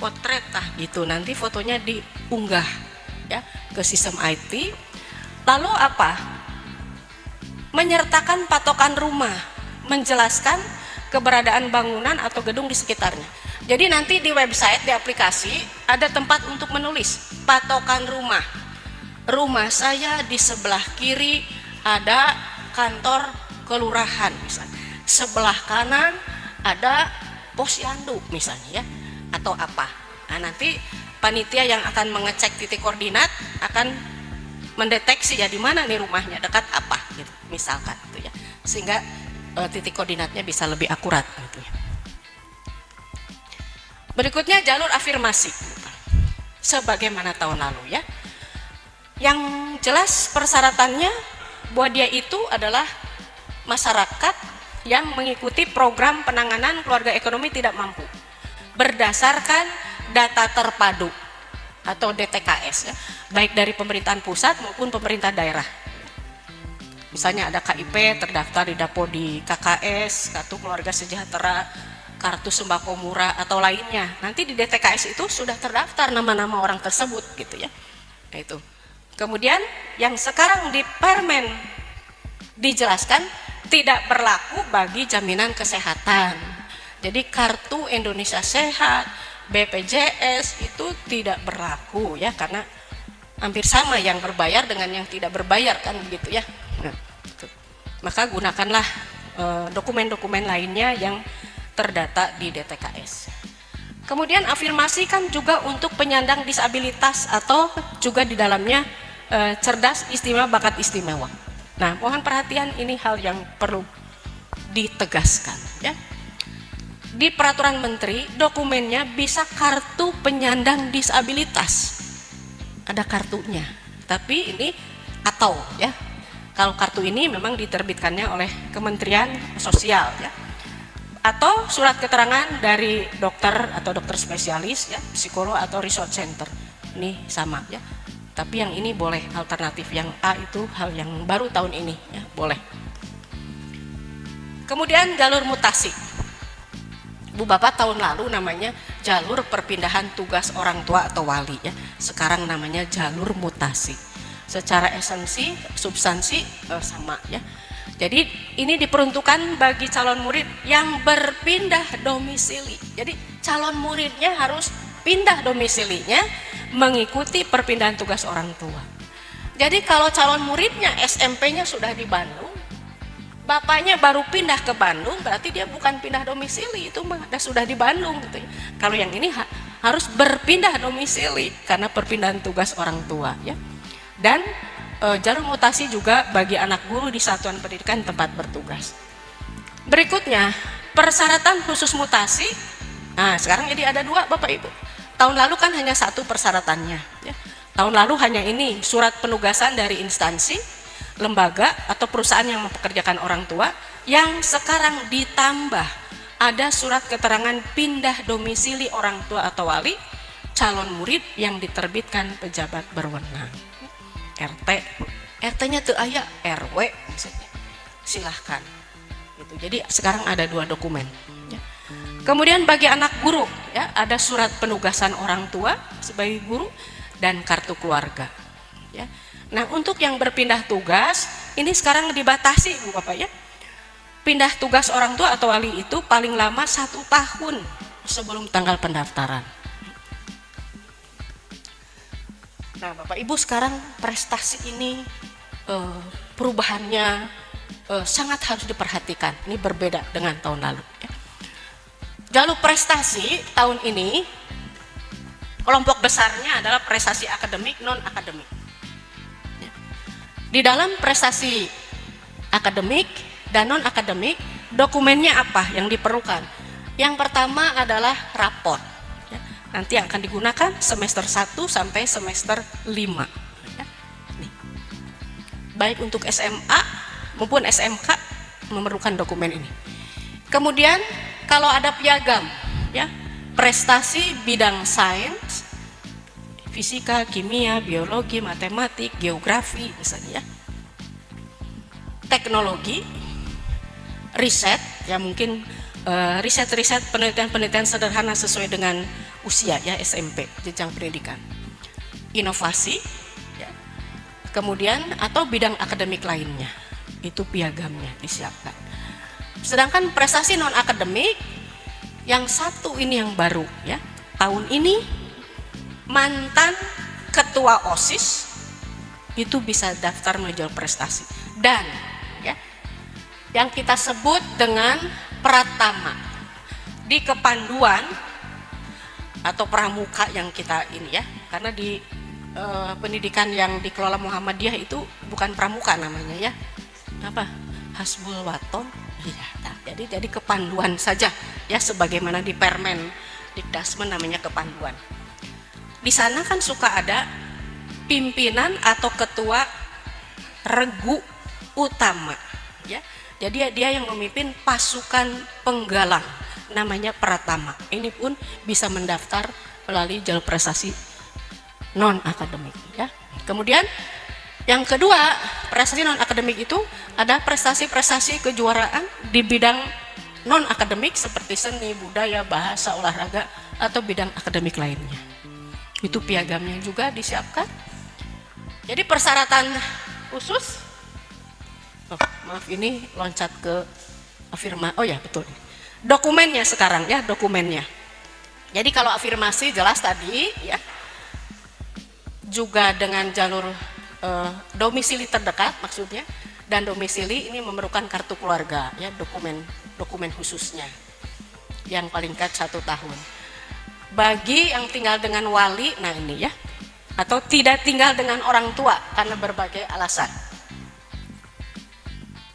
Potret gitu, nanti fotonya diunggah ya ke sistem IT. Lalu apa? Menyertakan patokan rumah, menjelaskan keberadaan bangunan atau gedung di sekitarnya. Jadi nanti di website, di aplikasi ada tempat untuk menulis patokan rumah. Rumah saya di sebelah kiri ada kantor kelurahan misalnya, sebelah kanan ada posyandu misalnya ya, atau apa. Nah, nanti panitia yang akan mengecek titik koordinat akan mendeteksi ya di mana nih rumahnya, dekat apa gitu misalkan gitu ya, sehingga titik koordinatnya bisa lebih akurat gitu ya. Berikutnya jalur afirmasi sebagaimana tahun lalu ya. Yang jelas persyaratannya bahwa dia itu adalah masyarakat yang mengikuti program penanganan keluarga ekonomi tidak mampu berdasarkan data terpadu atau DTKS ya, baik dari pemerintahan pusat maupun pemerintah daerah. Misalnya ada KIP terdaftar di Dapodi KKS, Kartu Keluarga Sejahtera, Kartu Sembako Murah atau lainnya. Nanti di DTKS itu sudah terdaftar nama-nama orang tersebut gitu ya. Nah, itu. Kemudian yang sekarang di Permen dijelaskan tidak berlaku bagi jaminan kesehatan. Jadi kartu Indonesia Sehat, BPJS itu tidak berlaku ya, karena hampir sama yang berbayar dengan yang tidak berbayar kan begitu ya. Nah, gitu. Maka gunakanlah dokumen-dokumen lainnya yang terdata di DTKS. Kemudian afirmasi kan juga untuk penyandang disabilitas atau juga di dalamnya cerdas istimewa bakat istimewa. Nah, mohon perhatian, ini hal yang perlu ditegaskan ya. Di peraturan menteri dokumennya bisa kartu penyandang disabilitas, ada kartunya, tapi ini atau ya, kalau kartu ini memang diterbitkannya oleh Kementerian Sosial ya, atau surat keterangan dari dokter atau dokter spesialis ya, psikolog atau resource center, ini sama ya. Tapi yang ini boleh alternatif, yang A itu hal yang baru tahun ini ya, boleh. Kemudian jalur mutasi, Bu Bapak tahun lalu namanya jalur perpindahan tugas orang tua atau wali ya, sekarang namanya jalur mutasi. Secara esensi, substansi sama ya. Jadi ini diperuntukkan bagi calon murid yang berpindah domisili. Jadi calon muridnya harus pindah domisilinya mengikuti perpindahan tugas orang tua. Jadi kalau calon muridnya SMP-nya sudah di Bandung, bapaknya baru pindah ke Bandung, berarti dia bukan pindah domisili, itu sudah di Bandung gitu ya. Kalau yang ini harus berpindah domisili karena perpindahan tugas orang tua ya. Dan jalur mutasi juga bagi anak guru di satuan pendidikan tempat bertugas. Berikutnya, persyaratan khusus mutasi. Nah, sekarang jadi ada 2 Bapak Ibu. Tahun lalu kan hanya 1 persyaratannya ya. Tahun lalu hanya ini, surat penugasan dari instansi, lembaga atau perusahaan yang mempekerjakan orang tua. Yang sekarang ditambah ada surat keterangan pindah domisili orang tua atau wali calon murid yang diterbitkan pejabat berwenang. RT, RT-nya teu aya, RW misalnya, silahkan gitu. Jadi sekarang ada 2 dokumen ya. Kemudian bagi anak guru ya, ada surat penugasan orang tua sebagai guru dan kartu keluarga ya. Nah, untuk yang berpindah tugas ini sekarang dibatasi Bu Bapak ya. Pindah tugas orang tua atau wali itu paling lama 1 tahun sebelum tanggal pendaftaran. Nah, Bapak Ibu, sekarang prestasi ini perubahannya sangat harus diperhatikan. Ini berbeda dengan tahun lalu. Ya. Jalur prestasi tahun ini kelompok besarnya adalah prestasi akademik, non akademik. Ya. Di dalam prestasi akademik dan non akademik, dokumennya apa yang diperlukan? Yang pertama adalah raport. Ya. Nanti akan digunakan semester 1 sampai semester 5. Ya. Nih. Baik untuk SMA maupun SMK memerlukan dokumen ini. Kemudian kalau ada piagam, ya, prestasi bidang sains, fisika, kimia, biologi, matematik, geografi misalnya, ya. Teknologi, riset, ya mungkin riset-riset penelitian-penelitian sederhana sesuai dengan usia, ya, SMP, jenjang pendidikan. Inovasi, ya. Kemudian atau bidang akademik lainnya, itu piagamnya disiapkan. Sedangkan prestasi non akademik yang satu ini yang baru, ya, tahun ini mantan ketua OSIS itu bisa daftar menuju prestasi, dan ya yang kita sebut dengan pratama di kepanduan atau pramuka yang kita ini, ya, karena di pendidikan yang dikelola Muhammadiyah itu bukan pramuka namanya, ya, apa, hasbul waton. Iya, nah, jadi kepanduan saja, ya, sebagaimana di Permen Dikdasmen namanya kepanduan. Di sana kan suka ada pimpinan atau ketua regu utama, ya. Jadi dia yang memimpin pasukan penggalang, namanya pratama. Ini pun bisa mendaftar melalui jalur prestasi non akademik, ya. Kemudian yang kedua, prestasi non akademik itu ada prestasi-prestasi kejuaraan di bidang non akademik seperti seni, budaya, bahasa, olahraga, atau bidang akademik lainnya. Itu piagamnya juga disiapkan. Jadi persyaratan khusus, maaf ini loncat ke afirmasi, oh ya betul. Dokumennya sekarang, ya, dokumennya. Jadi kalau afirmasi jelas tadi, ya, juga dengan jalur domisili terdekat maksudnya, dan domisili ini memerlukan kartu keluarga, ya, dokumen khususnya yang paling dekat 1 tahun. Bagi yang tinggal dengan wali, nah ini, ya, atau tidak tinggal dengan orang tua karena berbagai alasan.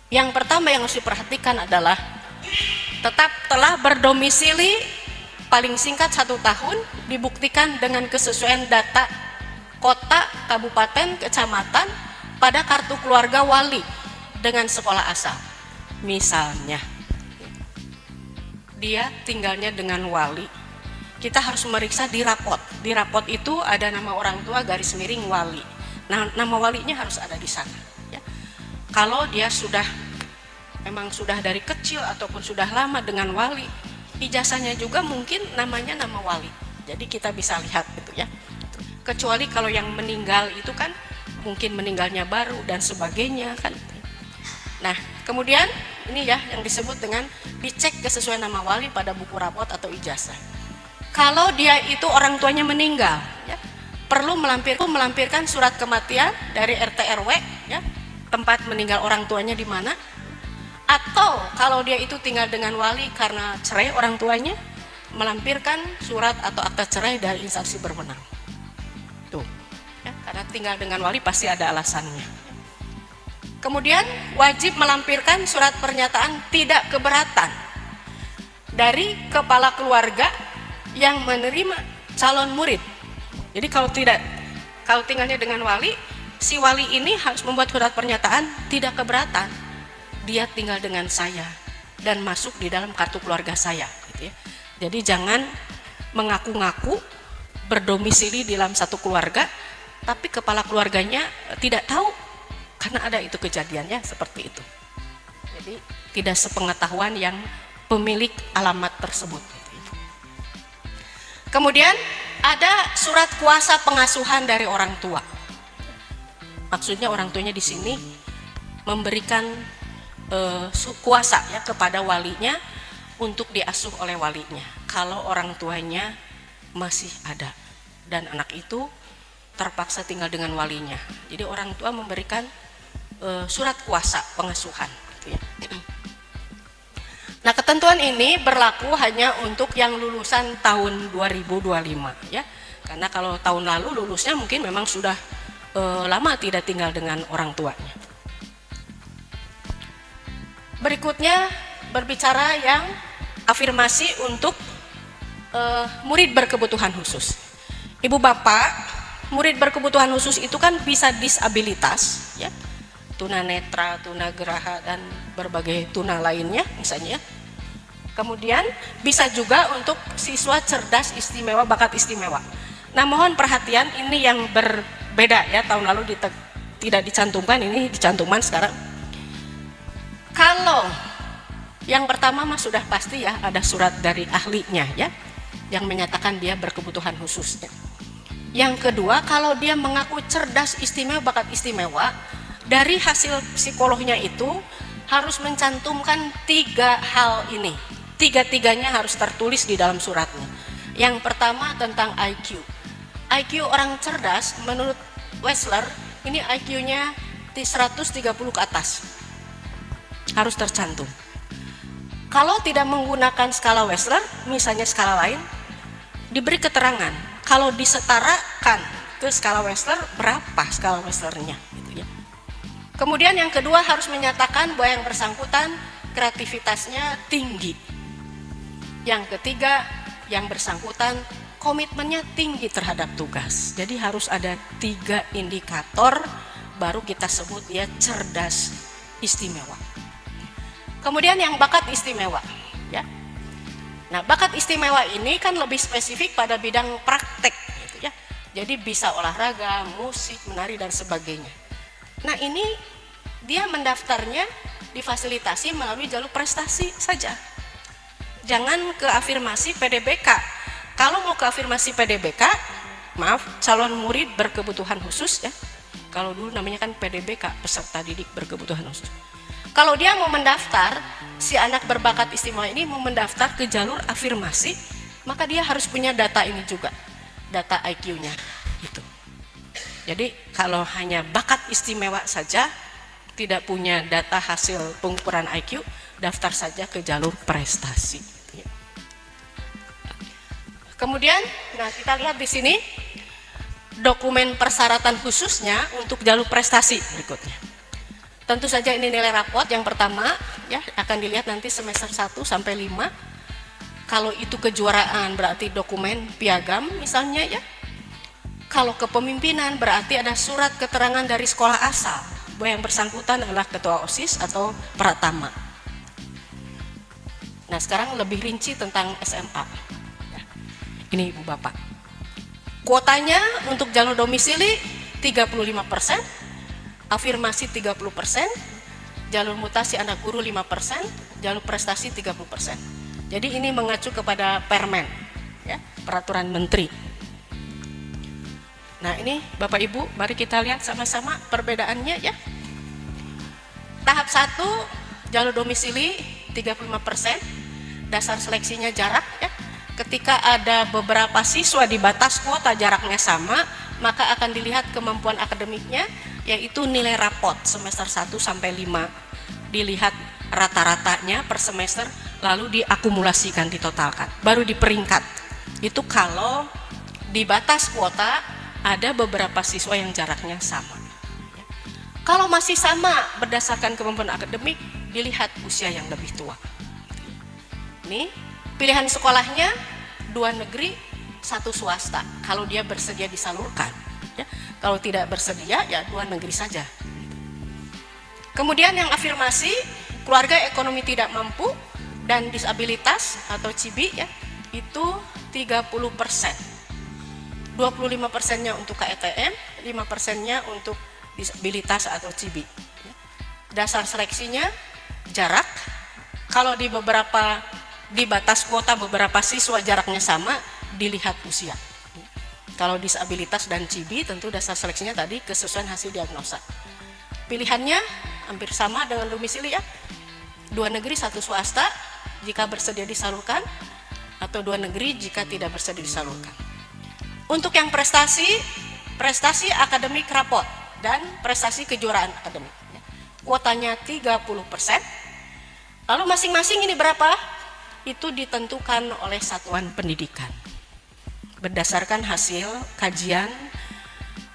Yang pertama yang harus diperhatikan adalah tetap telah berdomisili paling singkat 1 tahun, dibuktikan dengan kesesuaian data kota, kabupaten, kecamatan pada kartu keluarga wali dengan sekolah asal. Misalnya dia tinggalnya dengan wali, kita harus meriksa di rapot. Di rapot itu ada nama orang tua garis miring wali. Nah, nama walinya harus ada di sana, ya. Kalau dia memang sudah dari kecil ataupun sudah lama dengan wali, ijazahnya juga mungkin namanya nama wali. Jadi kita bisa lihat gitu, ya. Kecuali kalau yang meninggal itu kan mungkin meninggalnya baru dan sebagainya kan. Nah, kemudian ini, ya, yang disebut dengan dicek kesesuaian nama wali pada buku rapot atau ijazah. Kalau dia itu orang tuanya meninggal, ya, perlu melampirkan surat kematian dari RT RW, ya, tempat meninggal orang tuanya di mana. Atau kalau dia itu tinggal dengan wali karena cerai orang tuanya, melampirkan surat atau akta cerai dari instansi berwenang. Tuh, ya, karena tinggal dengan wali pasti ada alasannya. Kemudian wajib melampirkan surat pernyataan tidak keberatan dari kepala keluarga yang menerima calon murid. Jadi kalau tinggalnya dengan wali, si wali ini harus membuat surat pernyataan tidak keberatan, dia tinggal dengan saya dan masuk di dalam kartu keluarga saya, gitu, ya. Jadi jangan mengaku-ngaku berdomisili di dalam satu keluarga, tapi kepala keluarganya tidak tahu karena ada itu kejadiannya seperti itu. Jadi tidak sepengetahuan yang pemilik alamat tersebut. Kemudian ada surat kuasa pengasuhan dari orang tua. Maksudnya orang tuanya di sini memberikan kuasa, ya, kepada walinya untuk diasuh oleh walinya. Kalau orang tuanya masih ada dan anak itu terpaksa tinggal dengan walinya, jadi orang tua memberikan surat kuasa pengasuhan, gitu, ya. Nah, ketentuan ini berlaku hanya untuk yang lulusan tahun 2025 ya. Karena kalau tahun lalu lulusnya mungkin memang sudah lama tidak tinggal dengan orang tuanya. Berikutnya berbicara yang afirmasi untuk murid berkebutuhan khusus. Ibu bapak, murid berkebutuhan khusus itu kan bisa disabilitas ya. Tunanetra, tunagraha dan berbagai tuna lainnya misalnya. Kemudian bisa juga untuk siswa cerdas istimewa, bakat istimewa. Nah, mohon perhatian, ini yang berbeda ya, tahun lalu tidak dicantumkan, ini dicantumkan sekarang. Kalau yang pertama mah sudah pasti ya, ada surat dari ahlinya ya, yang menyatakan dia berkebutuhan khusus. Yang kedua, kalau dia mengaku cerdas istimewa, bakat istimewa, dari hasil psikolognya itu harus mencantumkan 3 hal ini. Tiga-tiganya harus tertulis di dalam suratnya. Yang pertama tentang IQ. IQ orang cerdas menurut Wechsler ini IQ-nya di 130 ke atas. Harus tercantum. Kalau tidak menggunakan skala Wechsler, misalnya skala lain, diberi keterangan. Kalau disetarakan ke skala Wechsler, berapa skala Wechslernya? Gitu ya. Kemudian yang kedua harus menyatakan bahwa yang bersangkutan kreativitasnya tinggi. Yang ketiga, yang bersangkutan komitmennya tinggi terhadap tugas. Jadi harus ada 3 indikator baru kita sebut dia cerdas istimewa. Kemudian yang bakat istimewa ya. Nah, bakat istimewa ini kan lebih spesifik pada bidang praktek gitu ya. Jadi bisa olahraga, musik, menari dan sebagainya. Nah, ini dia mendaftarnya difasilitasi melalui jalur prestasi saja. Jangan ke afirmasi PDBK. Kalau mau ke afirmasi PDBK, maaf, calon murid berkebutuhan khusus ya. Kalau dulu namanya kan PDBK, peserta didik berkebutuhan khusus. Kalau dia mau mendaftar, si anak berbakat istimewa ini mau mendaftar ke jalur afirmasi, maka dia harus punya data ini juga, data IQ-nya itu. Jadi kalau hanya bakat istimewa saja, tidak punya data hasil pengukuran IQ, daftar saja ke jalur prestasi. Kemudian, nah kita lihat di sini dokumen persyaratan khususnya untuk jalur prestasi berikutnya. Tentu saja ini nilai raport yang pertama ya, akan dilihat nanti semester 1 sampai 5. Kalau itu kejuaraan berarti dokumen piagam misalnya ya. Kalau kepemimpinan berarti ada surat keterangan dari sekolah asal bahwa yang bersangkutan adalah ketua OSIS atau pratama. Nah, sekarang lebih rinci tentang SMA. Ini Ibu Bapak. Kuotanya untuk jalur domisili 35%, afirmasi 30%, jalur mutasi anak guru 5%, jalur prestasi 30%. Jadi ini mengacu kepada Permen, ya, peraturan menteri. Nah, ini Bapak Ibu, mari kita lihat sama-sama perbedaannya ya. Tahap 1, jalur domisili 35%, dasar seleksinya jarak ya. Ketika ada beberapa siswa di batas kuota jaraknya sama, maka akan dilihat kemampuan akademiknya, yaitu nilai rapot semester 1 sampai 5. Dilihat rata-ratanya per semester, lalu diakumulasikan, ditotalkan, baru diperingkat. Itu kalau di batas kuota ada beberapa siswa yang jaraknya sama. Kalau masih sama berdasarkan kemampuan akademik, dilihat usia yang lebih tua. Ini pilihan sekolahnya 2 negeri, 1 swasta. Kalau dia bersedia disalurkan, ya. Kalau tidak bersedia, ya 2 negeri saja. Kemudian yang afirmasi, keluarga ekonomi tidak mampu dan disabilitas atau CIBI, ya, itu 30%. 25%-nya untuk KETM, 5%-nya untuk disabilitas atau CIBI. Dasar seleksinya jarak. Kalau di batas kuota beberapa siswa jaraknya sama, dilihat usia. Kalau disabilitas dan CIBI tentu dasar seleksinya tadi kesesuaian hasil diagnosa. Pilihannya hampir sama dengan domisili ya. 2 negeri 1 swasta jika bersedia disalurkan, atau 2 negeri jika tidak bersedia disalurkan. Untuk yang prestasi akademik rapot dan prestasi kejuaraan akademik. Kuotanya 30%, Lalu masing-masing ini berapa? Itu ditentukan oleh satuan pendidikan berdasarkan hasil kajian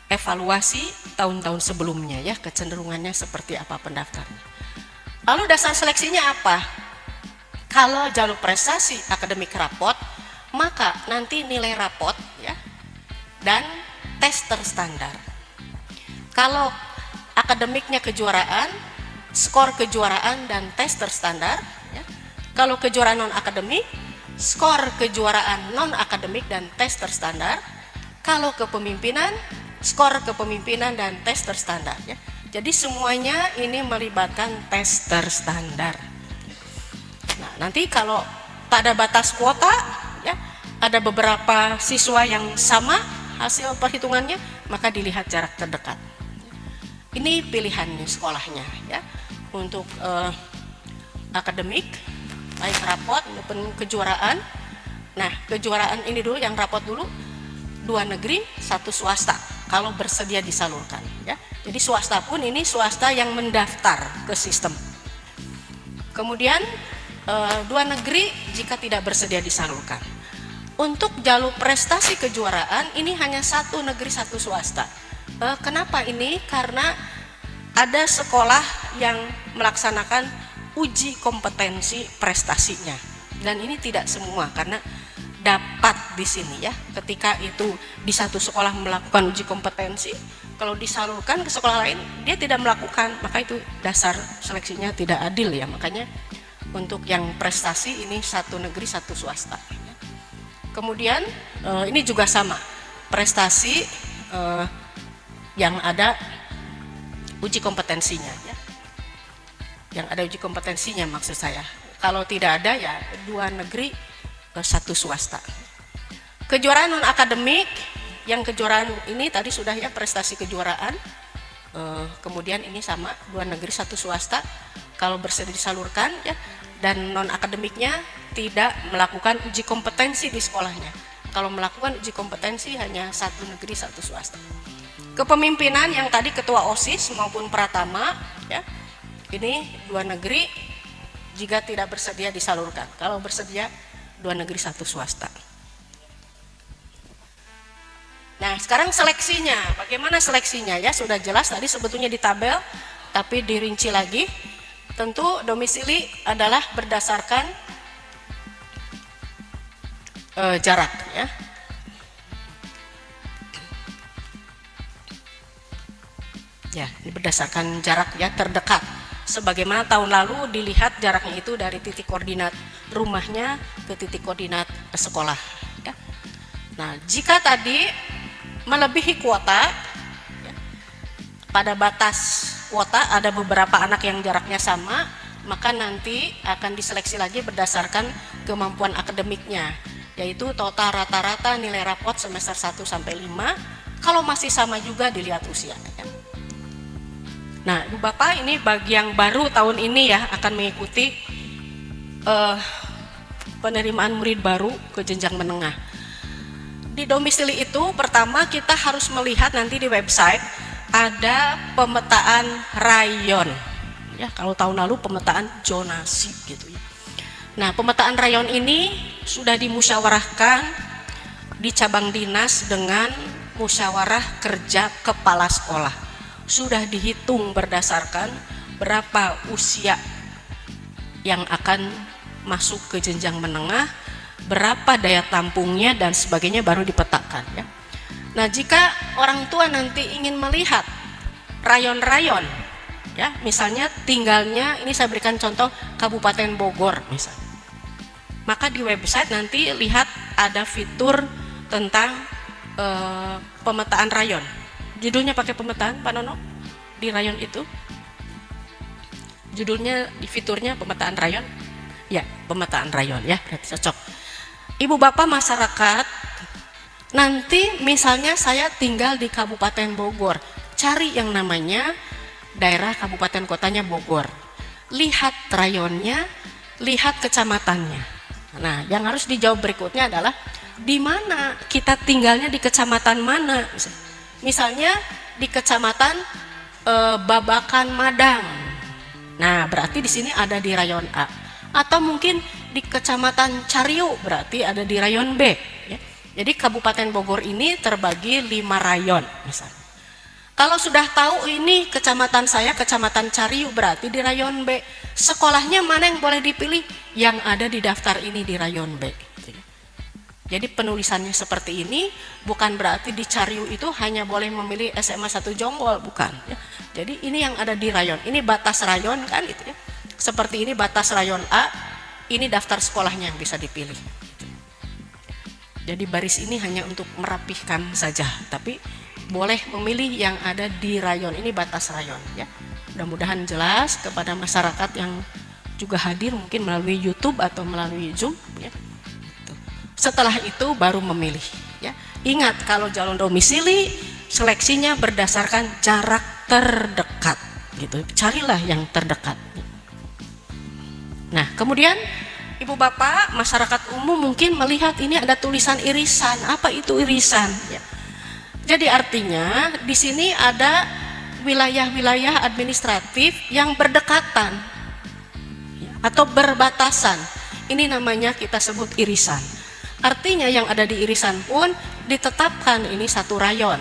evaluasi tahun-tahun sebelumnya ya, kecenderungannya seperti apa pendaftarnya. Lalu dasar seleksinya apa? Kalau jalur prestasi akademik rapot, maka nanti nilai rapot ya dan tes terstandar. Kalau akademiknya kejuaraan, skor kejuaraan dan tes terstandar ya. Kalau kejuaraan non akademik, skor kejuaraan non akademik dan tes terstandar. Kalau kepemimpinan, skor kepemimpinan dan tes terstandar ya. Jadi semuanya ini melibatkan tes terstandar. Nah, nanti kalau pada batas kuota ya, ada beberapa siswa yang sama hasil perhitungannya, maka dilihat jarak terdekat. Ini pilihannya sekolahnya ya. Untuk akademik baik rapot maupun kejuaraan. Nah, kejuaraan ini dulu yang rapot dulu 2 negeri, 1 swasta kalau bersedia disalurkan ya. Jadi swasta pun ini swasta yang mendaftar ke sistem. Kemudian 2 negeri jika tidak bersedia disalurkan. Untuk jalur prestasi kejuaraan ini hanya 1 negeri 1 swasta. Kenapa ini? Karena ada sekolah yang melaksanakan uji kompetensi prestasinya, dan ini tidak semua karena dapat di sini ya. Ketika itu di satu sekolah melakukan uji kompetensi, kalau disalurkan ke sekolah lain dia tidak melakukan, maka itu dasar seleksinya tidak adil ya. Makanya untuk yang prestasi ini 1 negeri 1 swasta. Kemudian ini juga sama prestasi yang ada uji kompetensinya ya. Yang ada uji kompetensinya maksud saya. Kalau tidak ada ya 2 negeri 1 swasta. Kejuaraan non akademik, yang kejuaraan ini tadi sudah ya, prestasi kejuaraan. Kemudian ini sama 2 negeri 1 swasta kalau bersedia disalurkan ya, dan non akademiknya tidak melakukan uji kompetensi di sekolahnya. Kalau melakukan uji kompetensi hanya 1 negeri 1 swasta. Kepemimpinan yang tadi ketua OSIS maupun pratama ya, ini 2 negeri jika tidak bersedia disalurkan. Kalau bersedia 2 negeri 1 swasta. Nah, sekarang seleksinya, bagaimana seleksinya ya? Sudah jelas tadi sebetulnya di tabel, tapi dirinci lagi. Tentu domisili adalah berdasarkan jarak ya. Ya, ini berdasarkan jarak ya terdekat. Sebagaimana tahun lalu dilihat jaraknya itu dari titik koordinat rumahnya ke titik koordinat sekolah ya. Nah, jika tadi melebihi kuota ya, pada batas kuota ada beberapa anak yang jaraknya sama, maka nanti akan diseleksi lagi berdasarkan kemampuan akademiknya, yaitu total rata-rata nilai rapot semester 1 sampai 5. Kalau masih sama juga dilihat usia ya. Nah, Ibu Bapak, ini bagi yang baru tahun ini ya akan mengikuti penerimaan murid baru ke jenjang menengah. Di domisili itu pertama kita harus melihat nanti di website ada pemetaan rayon. Ya, kalau tahun lalu pemetaan zonasi gitu ya. Nah, pemetaan rayon ini sudah dimusyawarahkan di cabang dinas dengan musyawarah kerja kepala sekolah. Sudah dihitung berdasarkan berapa usia yang akan masuk ke jenjang menengah, berapa daya tampungnya dan sebagainya, baru dipetakan ya. Nah, jika orang tua nanti ingin melihat rayon-rayon ya, misalnya tinggalnya, ini saya berikan contoh Kabupaten Bogor misalnya, maka di website nanti lihat ada fitur tentang pemetaan rayon. Judulnya pakai pemetaan, Pak Nono, di rayon itu. Judulnya di fiturnya pemetaan rayon. Ya, pemetaan rayon ya, berarti cocok. Ibu Bapak masyarakat, nanti misalnya saya tinggal di Kabupaten Bogor, cari yang namanya daerah kabupaten kotanya Bogor. Lihat rayonnya, lihat kecamatannya. Nah, yang harus dijawab berikutnya adalah di mana kita tinggalnya, di kecamatan mana? Misalnya di kecamatan Babakan Madang. Nah, berarti di sini ada di rayon A. Atau mungkin di Kecamatan Cariu, berarti ada di rayon B. Ya. Jadi Kabupaten Bogor ini terbagi 5 rayon misalnya. Kalau sudah tahu ini kecamatan saya, Kecamatan Cariu, berarti di rayon B. Sekolahnya mana yang boleh dipilih? Yang ada di daftar ini di rayon B. Jadi penulisannya seperti ini, bukan berarti di Cariu itu hanya boleh memilih SMA 1 Jonggol, bukan. Ya. Jadi ini yang ada di rayon, ini batas rayon kan itu ya. Seperti ini batas rayon A, ini daftar sekolahnya yang bisa dipilih. Jadi baris ini hanya untuk merapihkan saja, tapi boleh memilih yang ada di rayon, ini batas rayon ya. Mudah-mudahan jelas kepada masyarakat yang juga hadir mungkin melalui YouTube atau melalui Zoom ya. Setelah itu baru memilih ya. Ingat kalau calon domisili seleksinya berdasarkan jarak terdekat gitu. Carilah yang terdekat. Nah, kemudian Ibu Bapak, masyarakat umum mungkin melihat ini ada tulisan irisan. Apa itu irisan ya? Jadi artinya di sini ada wilayah-wilayah administratif yang berdekatan atau berbatasan. Ini namanya kita sebut irisan. Artinya yang ada di irisan pun ditetapkan ini satu rayon,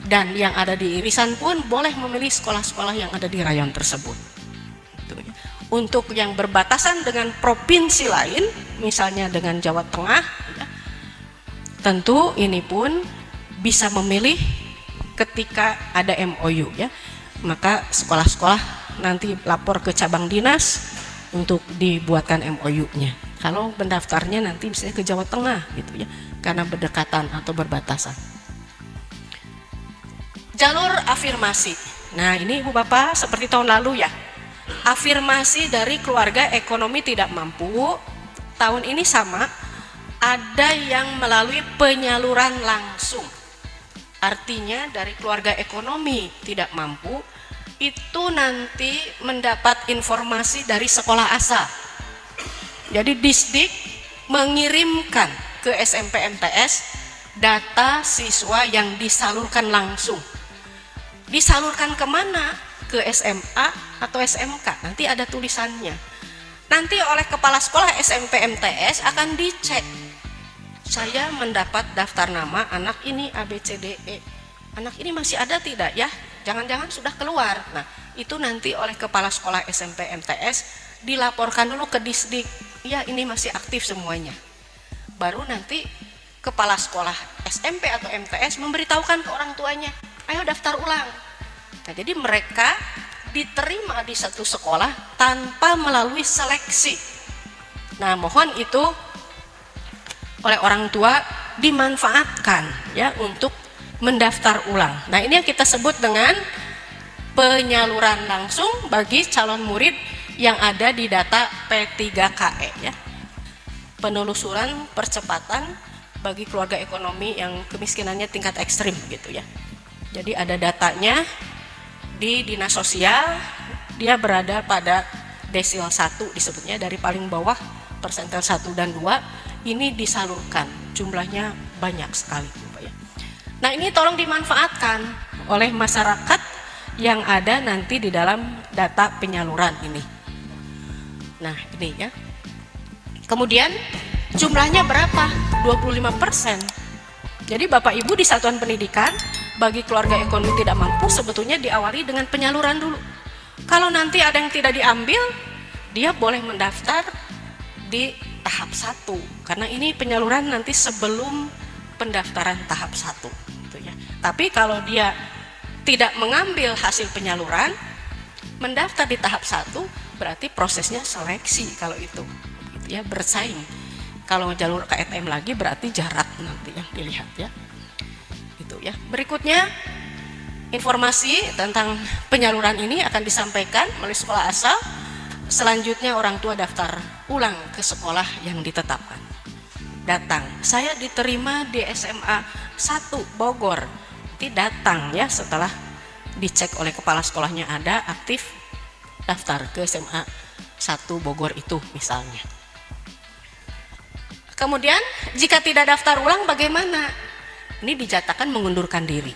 dan yang ada di irisan pun boleh memilih sekolah-sekolah yang ada di rayon tersebut. Untuk yang berbatasan dengan provinsi lain, misalnya dengan Jawa Tengah, ya, tentu ini pun bisa memilih ketika ada MOU ya. Maka sekolah-sekolah nanti lapor ke cabang dinas untuk dibuatkan MOU-nya. Kalau pendaftarnya nanti misalnya ke Jawa Tengah gitu ya, karena berdekatan atau berbatasan. Jalur afirmasi. Nah, ini Ibu Bapak seperti tahun lalu ya. Afirmasi dari keluarga ekonomi tidak mampu. Tahun ini sama, ada yang melalui penyaluran langsung. Artinya dari keluarga ekonomi tidak mampu itu nanti mendapat informasi dari sekolah asal. Jadi Disdik mengirimkan ke SMP MTS data siswa yang disalurkan langsung. Disalurkan kemana? Ke SMA atau SMK, nanti ada tulisannya. Nanti oleh kepala sekolah SMP MTS akan dicek. Saya mendapat daftar nama anak ini ABCDE. Anak ini masih ada tidak ya? Jangan-jangan sudah keluar. Nah, itu nanti oleh kepala sekolah SMP MTS dilaporkan dulu ke Disdik. Ya, ini masih aktif semuanya. Baru nanti kepala sekolah SMP atau MTS memberitahukan ke orang tuanya, ayo daftar ulang. Nah, jadi mereka diterima di satu sekolah tanpa melalui seleksi. Nah, mohon itu oleh orang tua dimanfaatkan ya untuk mendaftar ulang. Nah, ini yang kita sebut dengan penyaluran langsung bagi calon murid yang ada di data P3KE ya. Penelusuran percepatan bagi keluarga ekonomi yang kemiskinannya tingkat ekstrim gitu ya. Jadi ada datanya di Dinas Sosial, dia berada pada desil 1 disebutnya, dari paling bawah persentil 1 dan 2 ini disalurkan, jumlahnya banyak sekali ya. Nah, ini tolong dimanfaatkan oleh masyarakat yang ada nanti di dalam data penyaluran ini. Nah, ini ya. Kemudian jumlahnya berapa? 25%. Jadi Bapak Ibu di satuan pendidikan bagi keluarga ekonomi tidak mampu sebetulnya diawali dengan penyaluran dulu. Kalau nanti ada yang tidak diambil, dia boleh mendaftar di tahap 1, karena ini penyaluran nanti sebelum pendaftaran tahap 1 gitu ya. Tapi kalau dia tidak mengambil hasil penyaluran, mendaftar di tahap 1 berarti prosesnya seleksi kalau itu gitu ya, bersaing. Kalau jalur KTM lagi berarti jarak nanti yang dilihat ya. Gitu ya. Berikutnya informasi tentang penyaluran ini akan disampaikan melalui sekolah asal. Selanjutnya orang tua daftar ulang ke sekolah yang ditetapkan. Datang, saya diterima di SMA 1 Bogor. Nanti datang ya setelah dicek oleh kepala sekolahnya ada aktif, daftar ke SMA 1 Bogor itu misalnya. Kemudian jika tidak daftar ulang bagaimana? Ini dijatakan mengundurkan diri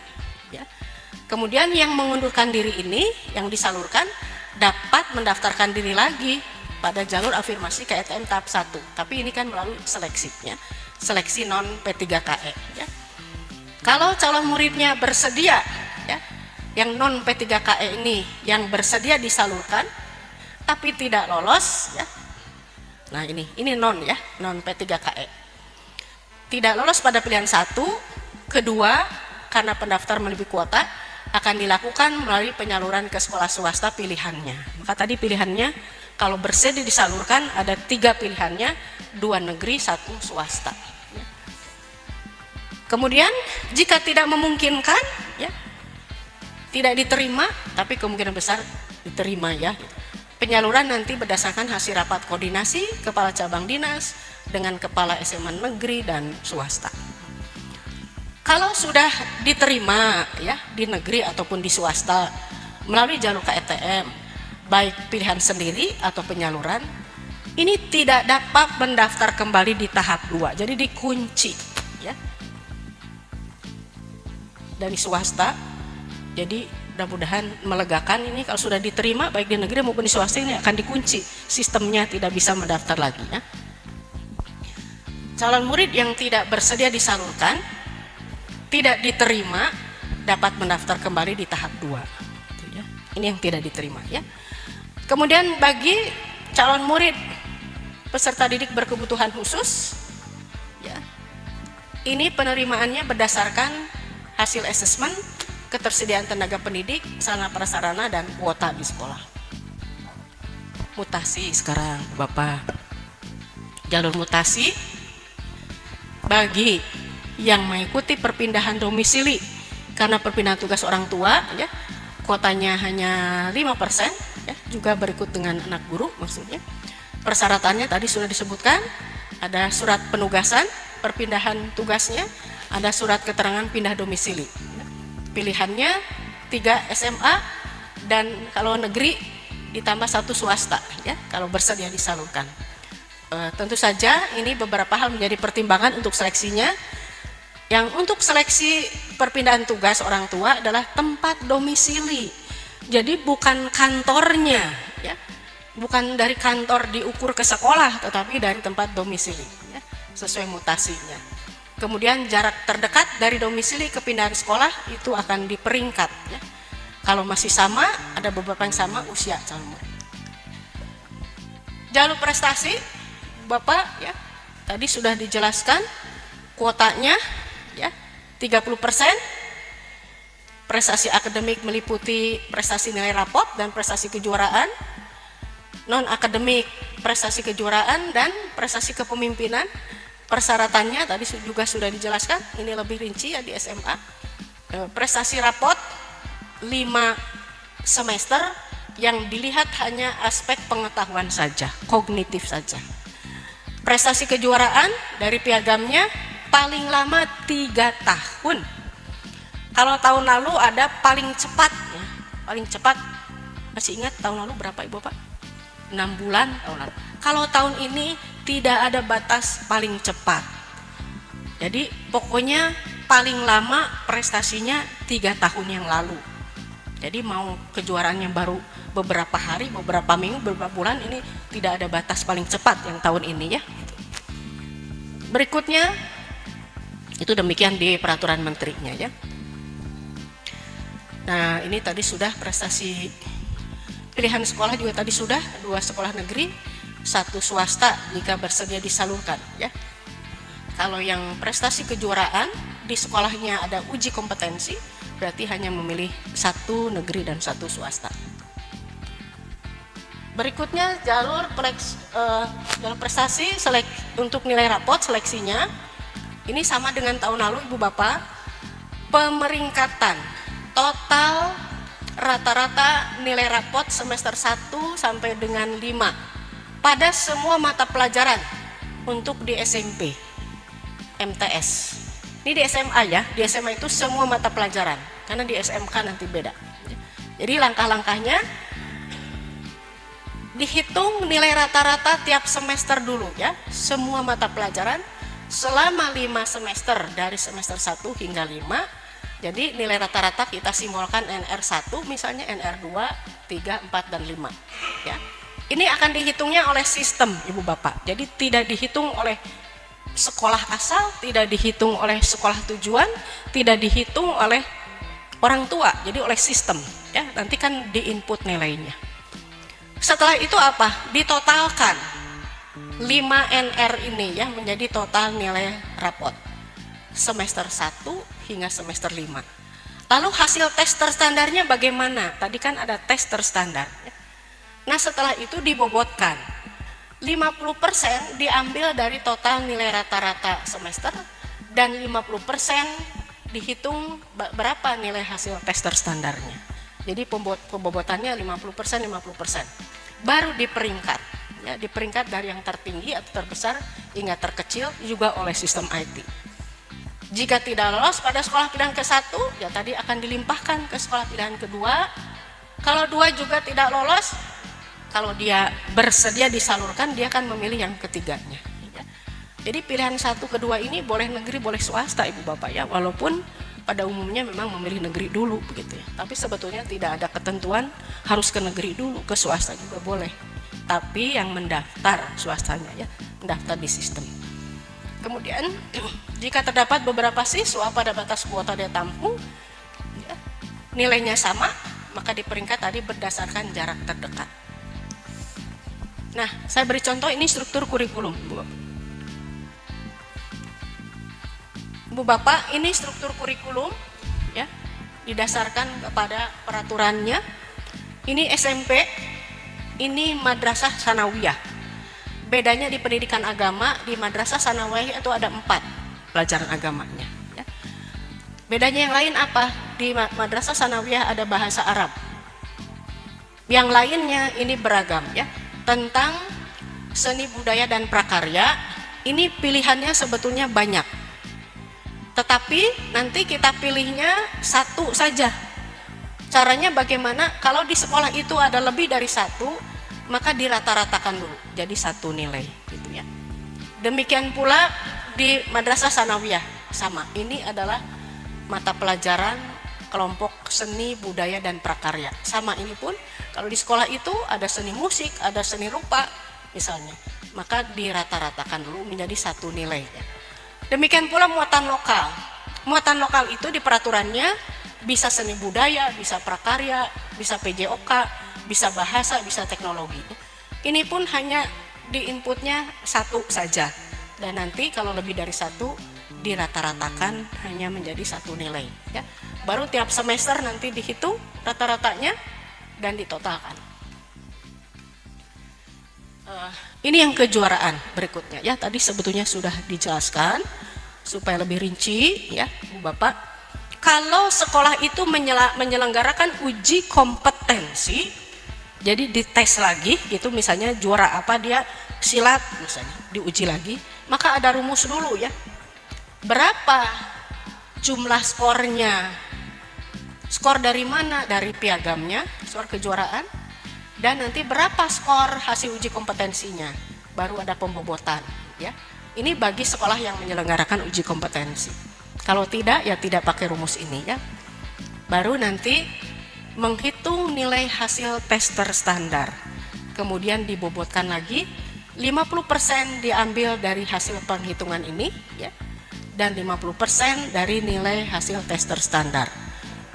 ya. Kemudian yang mengundurkan diri ini yang disalurkan dapat mendaftarkan diri lagi pada jalur afirmasi KTM tahap 1. Tapi ini kan melalui seleksinya, seleksi non P3KE ya. Kalau calon muridnya bersedia ya, yang non P3KE ini yang bersedia disalurkan tapi tidak lolos ya. Nah, ini non ya, non P3KE. Tidak lolos pada pilihan 1, kedua karena pendaftar melebihi kuota akan dilakukan melalui penyaluran ke sekolah swasta pilihannya. Maka tadi pilihannya kalau bersedia disalurkan ada 3 pilihannya, 2 negeri, 1 swasta. Kemudian jika tidak memungkinkan, ya, tidak diterima, tapi kemungkinan besar diterima ya. Penyaluran nanti berdasarkan hasil rapat koordinasi kepala cabang dinas dengan kepala SMA negeri dan swasta. Kalau sudah diterima ya di negeri ataupun di swasta melalui jalur KTM, baik pilihan sendiri atau penyaluran, ini tidak dapat mendaftar kembali di tahap 2. Jadi dikunci ya. Dari swasta. Jadi mudah-mudahan melegakan ini, kalau sudah diterima baik di negeri maupun di swasta ini akan dikunci, sistemnya tidak bisa mendaftar lagi ya. Calon murid yang tidak bersedia disalurkan, tidak diterima, dapat mendaftar kembali di tahap 2 ya. Ini yang tidak diterima ya. Kemudian bagi calon murid peserta didik berkebutuhan khusus ya, ini penerimaannya berdasarkan hasil asesmen ketersediaan tenaga pendidik, sarana prasarana dan kuota di sekolah. Mutasi sekarang Bapak, jalur mutasi bagi yang mengikuti perpindahan domisili karena perpindahan tugas orang tua ya, kuotanya hanya 5% ya, juga berikut dengan anak guru maksudnya. Persyaratannya tadi sudah disebutkan, ada surat penugasan perpindahan tugasnya, ada surat keterangan pindah domisili. Pilihannya 3 SMA dan kalau negeri ditambah 1 swasta ya, kalau bersedia disalurkan. Tentu saja ini beberapa hal menjadi pertimbangan untuk seleksinya. Yang untuk seleksi perpindahan tugas orang tua adalah tempat domisili. Jadi bukan kantornya ya. Bukan dari kantor diukur ke sekolah, tetapi dari tempat domisili ya, sesuai mutasinya. Kemudian jarak terdekat dari domisili ke pindahan sekolah itu akan diperingkat ya. Kalau masih sama, ada beberapa yang sama usia calon murid. Jalur prestasi Bapak ya, tadi sudah dijelaskan kuotanya ya, 30%. Prestasi akademik meliputi prestasi nilai rapot dan prestasi kejuaraan. Non akademik prestasi kejuaraan dan prestasi kepemimpinan. Persyaratannya tadi juga sudah dijelaskan, ini lebih rinci ya di SMA. Prestasi rapot 5 semester yang dilihat hanya aspek pengetahuan saja, kognitif saja. Prestasi kejuaraan dari piagamnya paling lama 3 tahun. Kalau tahun lalu ada paling cepat ya, paling cepat masih ingat tahun lalu berapa Ibu Pak? 6 bulan tahun lalu. Kalau tahun ini tidak ada batas paling cepat. Jadi pokoknya paling lama prestasinya 3 tahun yang lalu. Jadi mau kejuaraan yang baru beberapa hari, beberapa minggu, beberapa bulan, ini tidak ada batas paling cepat yang tahun ini ya. Berikutnya itu demikian di peraturan menterinya ya. Nah ini tadi sudah prestasi pilihan sekolah juga tadi sudah 2 sekolah negeri, 1 swasta jika bersedia disalurkan ya. Kalau yang prestasi kejuaraan di sekolahnya ada uji kompetensi, berarti hanya memilih 1 negeri dan 1 swasta. Berikutnya jalur prestasi untuk nilai rapot seleksinya. Ini sama dengan tahun lalu Ibu Bapak. Pemeringkatan total rata-rata nilai rapot semester 1 sampai dengan 5 pada semua mata pelajaran untuk di SMP MTS. Ini di SMA ya, di SMA itu semua mata pelajaran, karena di SMK nanti beda. Jadi langkah-langkahnya dihitung nilai rata-rata tiap semester dulu ya, semua mata pelajaran selama 5 semester dari semester 1 hingga 5. Jadi nilai rata-rata kita simbolkan NR1 misalnya, NR2, 3, 4 dan 5 ya. Ini akan dihitungnya oleh sistem, Ibu Bapak. Jadi tidak dihitung oleh sekolah asal, tidak dihitung oleh sekolah tujuan, tidak dihitung oleh orang tua, jadi oleh sistem. Ya, nanti kan diinput nilainya. Setelah itu apa? Ditotalkan 5 NR ini ya menjadi total nilai rapot semester 1 hingga semester 5. Lalu hasil tes terstandarnya bagaimana? Tadi kan ada tes terstandar. Nah setelah itu dibobotkan 50% diambil dari total nilai rata-rata semester dan 50% dihitung berapa nilai hasil tes terstandarnya. Jadi pembobotannya 50%, 50%. Baru diperingkat, ya, diperingkat dari yang tertinggi atau terbesar hingga terkecil juga oleh sistem IT. Jika tidak lolos pada sekolah pilihan ke-1, ya tadi akan dilimpahkan ke sekolah pilihan kedua. Kalau 2 juga tidak lolos, kalau dia bersedia disalurkan, dia akan memilih yang ketiganya. Jadi pilihan 1, kedua ini boleh negeri, boleh swasta, Ibu Bapak ya, walaupun pada umumnya memang memilih negeri dulu begitu ya. Tapi sebetulnya tidak ada ketentuan harus ke negeri dulu, ke swasta juga boleh. Tapi yang mendaftar swastanya ya, mendaftar di sistem. Kemudian jika terdapat beberapa siswa pada batas kuota daya tampung ya, nilainya sama, maka diperingkat tadi berdasarkan jarak terdekat. Nah, saya beri contoh ini struktur kurikulum, Bu Bapak, ini struktur kurikulum ya, didasarkan kepada peraturannya. Ini SMP, ini madrasah sanawiyah. Bedanya di pendidikan agama, di madrasah sanawiyah itu ada 4 pelajaran agamanya ya. Bedanya yang lain apa? Di madrasah sanawiyah ada bahasa Arab. Yang lainnya ini beragam ya. Tentang seni budaya dan prakarya, ini pilihannya sebetulnya banyak. Tetapi nanti kita pilihnya 1 saja. Caranya bagaimana? Kalau di sekolah itu ada lebih dari 1, maka dirata-ratakan dulu jadi 1 nilai gitu ya. Demikian pula di madrasah sanawiyah sama. Ini adalah mata pelajaran kelompok seni budaya dan prakarya. Sama ini pun kalau di sekolah itu ada seni musik, ada seni rupa misalnya, maka dirata-ratakan dulu menjadi 1 nilai ya. Demikian pula muatan lokal. Muatan lokal itu di peraturannya bisa seni budaya, bisa prakarya, bisa PJOK, bisa bahasa, bisa teknologi. Ini pun hanya di inputnya 1 saja. Dan nanti kalau lebih dari 1 dirata-ratakan hanya menjadi 1 nilai. Ya. Baru tiap semester nanti dihitung rata-ratanya dan ditotalkan. Ini yang kejuaraan berikutnya. Ya, tadi sebetulnya sudah dijelaskan supaya lebih rinci, ya, Bu Bapak. Kalau sekolah itu menyelenggarakan uji kompetensi, jadi dites lagi gitu, misalnya juara apa dia silat misalnya, diuji lagi, maka ada rumus dulu ya. Berapa jumlah skornya? Skor dari mana? Dari piagamnya, skor kejuaraan. Dan nanti berapa skor hasil uji kompetensinya? Baru ada pembobotan ya. Ini bagi sekolah yang menyelenggarakan uji kompetensi. Kalau tidak, ya tidak pakai rumus ini ya. Baru nanti menghitung nilai hasil tes terstandar. Kemudian dibobotkan lagi, 50% diambil dari hasil penghitungan ini ya. Dan 50% dari nilai hasil tes terstandar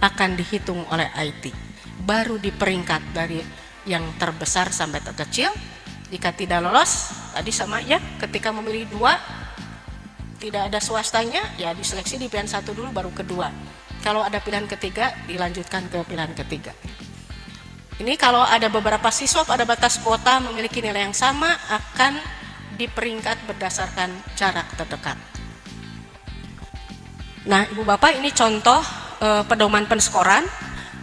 akan dihitung oleh IT. Baru diperingkat dari yang terbesar sampai terkecil. Jika tidak lolos, tadi sama ya, ketika memilih 2, tidak ada swastanya, ya diseleksi di pilihan 1 dulu baru kedua. Kalau ada pilihan ketiga, dilanjutkan ke pilihan ketiga. Ini kalau ada beberapa siswa pada batas kuota memiliki nilai yang sama, akan diperingkat berdasarkan jarak terdekat. Nah, Ibu Bapak, ini contoh pedoman penskoran.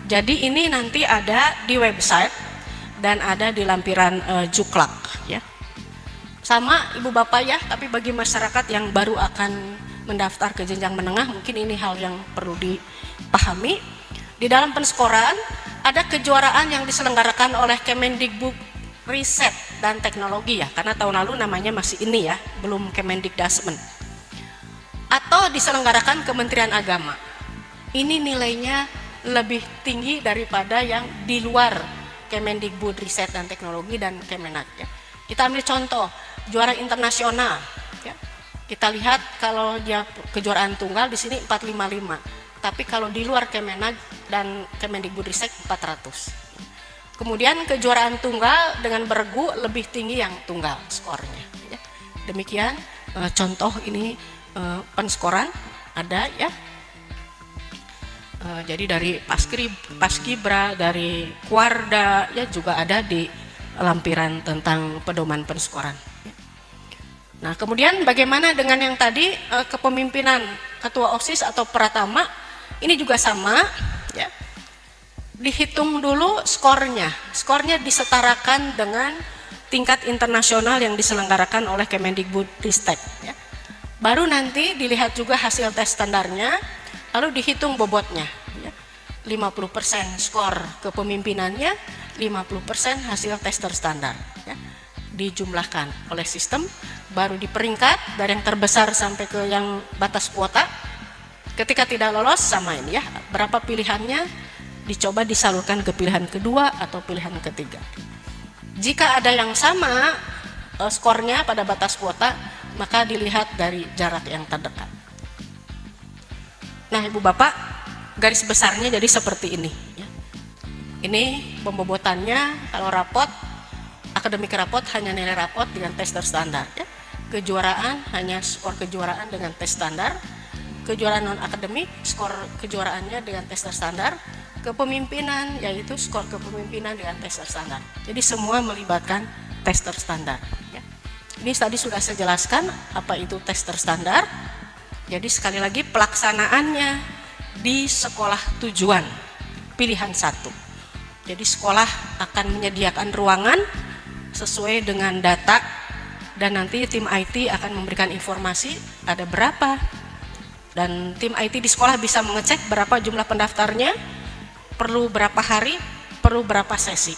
Jadi ini nanti ada di website dan ada di lampiran Juklak ya. Sama Ibu Bapak ya, tapi bagi masyarakat yang baru akan mendaftar ke jenjang menengah, mungkin ini hal yang perlu dipahami. Di dalam penskoran ada kejuaraan yang diselenggarakan oleh Kemendikbud Riset dan Teknologi ya, karena tahun lalu namanya masih ini ya, belum Kemendikdasmen. Atau diselenggarakan Kementerian Agama. Ini nilainya lebih tinggi daripada yang di luar Kemendikbud Riset dan Teknologi dan Kemenak ya. Kita ambil contoh juara internasional ya. Kita lihat kalau dia kejuaraan tunggal di sini 455, tapi kalau di luar Kemenak dan Kemendikbud Ristek 400. Kemudian kejuaraan tunggal dengan bergu lebih tinggi yang tunggal skornya ya. Demikian contoh ini penskoran ada ya. Jadi dari Paskibra, dari Kuarda ya juga ada di lampiran tentang pedoman penskoran. Nah, kemudian bagaimana dengan yang tadi kepemimpinan ketua OSIS atau Pratama? Ini juga sama ya. Dihitung dulu skornya. Skornya disetarakan dengan tingkat internasional yang diselenggarakan oleh Kemendikbud Ristek ya. Baru nanti dilihat juga hasil tes standarnya, lalu dihitung bobotnya ya. 50% skor kepemimpinannya, 50% hasil tes terstandar ya. Dijumlahkan oleh sistem, baru diperingkat dari yang terbesar sampai ke yang batas kuota. Ketika tidak lolos samain ya, berapa pilihannya, dicoba disalurkan ke pilihan kedua atau pilihan ketiga. Jika ada yang sama skornya pada batas kuota, maka dilihat dari jarak yang terdekat. Nah, Ibu Bapak, garis besarnya jadi seperti ini ya. Ini pembobotannya, kalau rapot, akademik rapot hanya nilai rapot dengan tes terstandar ya. Kejuaraan hanya skor kejuaraan dengan tes standar. Kejuaraan non akademik skor kejuaraannya dengan tes terstandar. Kepemimpinan yaitu skor kepemimpinan dengan tes terstandar. Jadi semua melibatkan tes terstandar ya. Ini tadi sudah saya jelaskan apa itu tes terstandar. Jadi sekali lagi pelaksanaannya di sekolah tujuan pilihan 1. Jadi sekolah akan menyediakan ruangan sesuai dengan data, dan nanti tim IT akan memberikan informasi ada berapa, dan tim IT di sekolah bisa mengecek berapa jumlah pendaftarnya, perlu berapa hari, perlu berapa sesi.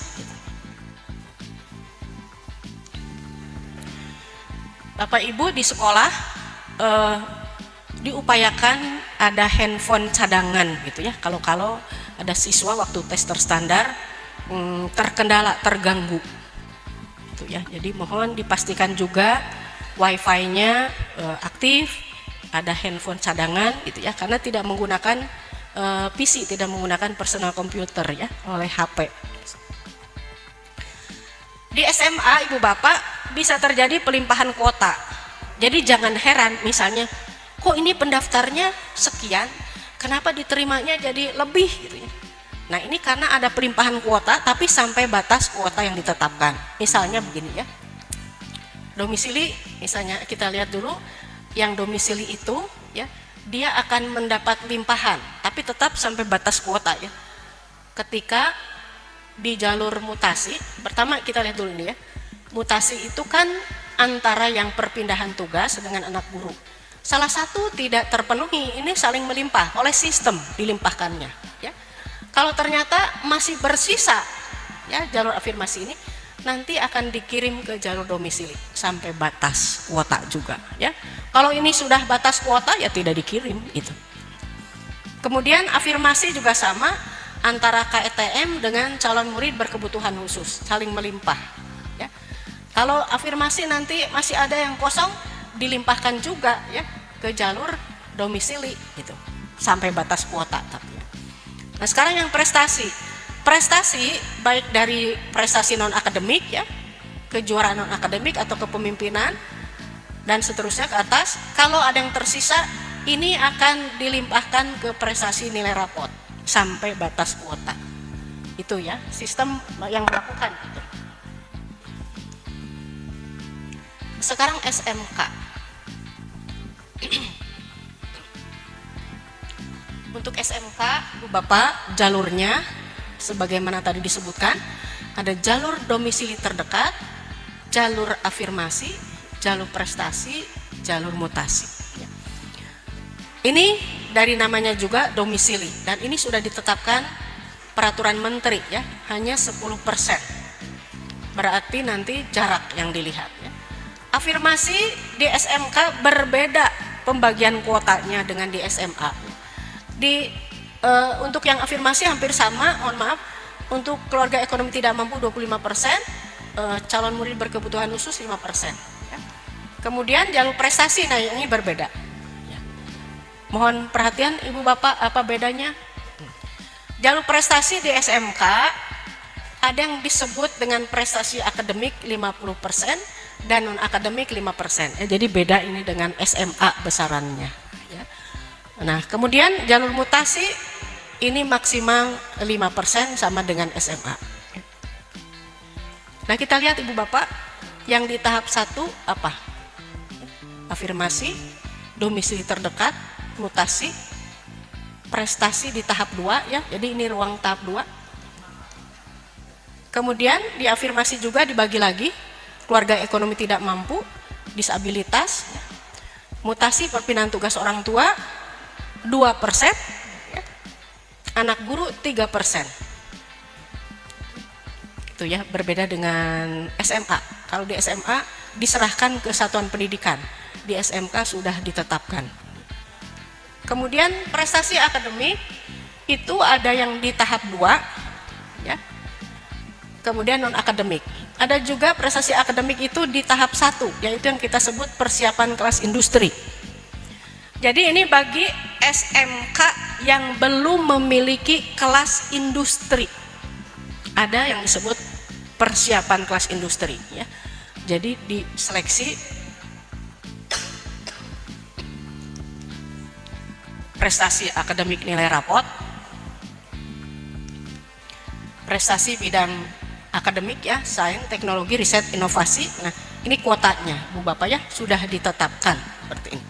Bapak Ibu di sekolah diupayakan ada handphone cadangan gitu ya, kalau ada siswa waktu tes terstandar terkendala, terganggu gitu ya. Jadi mohon dipastikan juga wifi-nya aktif, ada handphone cadangan gitu ya, karena tidak menggunakan PC, tidak menggunakan personal komputer ya, oleh HP. Di SMA Ibu Bapak bisa terjadi pelimpahan kuota. Jadi jangan heran misalnya, kok ini pendaftarnya sekian, kenapa diterimanya jadi lebih gitu ya. Nah, ini karena ada pelimpahan kuota tapi sampai batas kuota yang ditetapkan. Misalnya begini ya. Domisili, misalnya kita lihat dulu yang domisili itu ya, dia akan mendapat limpahan tapi tetap sampai batas kuota ya. Ketika di jalur mutasi, pertama kita lihat dulu ini ya. Mutasi itu kan antara yang perpindahan tugas dengan anak guru. Salah satu tidak terpenuhi, ini saling melimpah oleh sistem dilimpahkannya ya. Kalau ternyata masih bersisa ya jalur afirmasi ini, nanti akan dikirim ke jalur domisili sampai batas kuota juga ya. Kalau ini sudah batas kuota ya tidak dikirim itu. Kemudian afirmasi juga sama antara KTM dengan calon murid berkebutuhan khusus, saling melimpah ya. Kalau afirmasi nanti masih ada yang kosong, dilimpahkan juga ya ke jalur domisili gitu sampai batas kuota tapi. Nah, sekarang yang prestasi baik dari prestasi non akademik ya, kejuaraan non akademik atau kepemimpinan dan seterusnya ke atas, kalau ada yang tersisa ini akan dilimpahkan ke prestasi nilai rapot sampai batas kuota. Itu ya sistem yang melakukan itu. Sekarang SMK. Untuk SMK, Bapak, jalurnya sebagaimana tadi disebutkan, ada jalur domisili terdekat, jalur afirmasi, jalur prestasi, jalur mutasi. Ini dari namanya juga domisili, dan ini sudah ditetapkan peraturan menteri ya, hanya 10%. Berarti nanti jarak yang dilihat ya. Afirmasi di SMK berbeda pembagian kuotanya dengan di SMA. Untuk yang afirmasi hampir sama, mohon maaf, untuk keluarga ekonomi tidak mampu 25%, calon murid berkebutuhan khusus 5%. Ya. Kemudian jalur prestasi, nah ini berbeda. Ya. Mohon perhatian Ibu Bapak, apa bedanya? Jalur prestasi di SMK ada yang disebut dengan prestasi akademik 50% dan non akademik 5%. Jadi beda ini dengan SMA besarannya. Ya. Nah, kemudian jalur mutasi ini maksimal 5% sama dengan SMA. Nah, kita lihat Ibu Bapak, yang di tahap 1 apa? Afirmasi, domisili terdekat, mutasi, prestasi di tahap 2 ya. Jadi ini ruang tahap 2. Kemudian di afirmasi juga dibagi lagi, keluarga ekonomi tidak mampu, disabilitas, mutasi perpindahan tugas orang tua 2%, anak guru 3%. Itu ya, berbeda dengan SMA. Kalau di SMA diserahkan ke satuan pendidikan, di SMK sudah ditetapkan. Kemudian prestasi akademik itu ada yang di tahap 2 ya. Kemudian non akademik. Ada juga prestasi akademik itu di tahap 1, yaitu yang kita sebut persiapan kelas industri. Jadi ini bagi SMK yang belum memiliki kelas industri. Ada yang disebut persiapan kelas industri ya. Jadi diseleksi prestasi akademik nilai rapot, prestasi bidang akademik ya, sains, teknologi, riset, inovasi. Nah, ini kuotanya Bu Bapak ya, sudah ditetapkan seperti ini.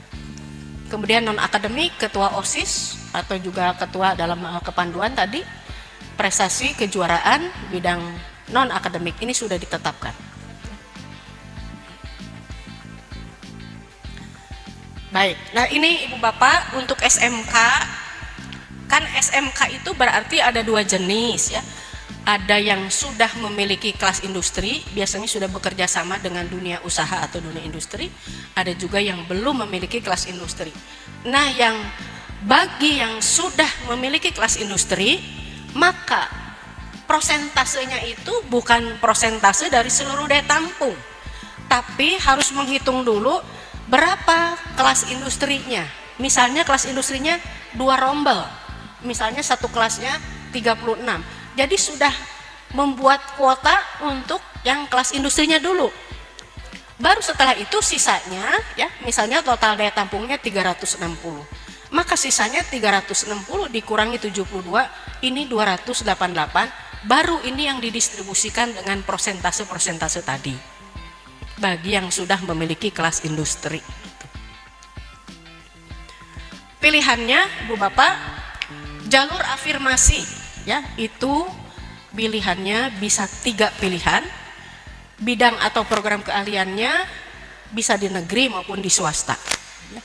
Kemudian non akademik, ketua OSIS atau juga ketua dalam kepanduan tadi, prestasi kejuaraan bidang non akademik ini sudah ditetapkan. Baik, nah ini Ibu Bapak untuk SMK, kan SMK itu berarti ada 2 jenis ya. Ada yang sudah memiliki kelas industri, biasanya sudah bekerja sama dengan dunia usaha atau dunia industri. Ada juga yang belum memiliki kelas industri. Nah, bagi yang sudah memiliki kelas industri, maka prosentasenya itu bukan prosentase dari seluruh daya tampung, tapi harus menghitung dulu berapa kelas industrinya. Misalnya kelas industrinya 2 rombel, misalnya satu kelasnya 36. Jadi sudah membuat kuota untuk yang kelas industrinya dulu. Baru setelah itu sisanya ya, misalnya total daya tampungnya 360. Maka sisanya 360 dikurangi 72, ini 288, baru ini yang didistribusikan dengan persentase-persentase tadi. Bagi yang sudah memiliki kelas industri. Pilihannya Bu Bapak, jalur afirmasi ya, itu pilihannya bisa 3 pilihan. Bidang atau program keahliannya bisa di negeri maupun di swasta ya.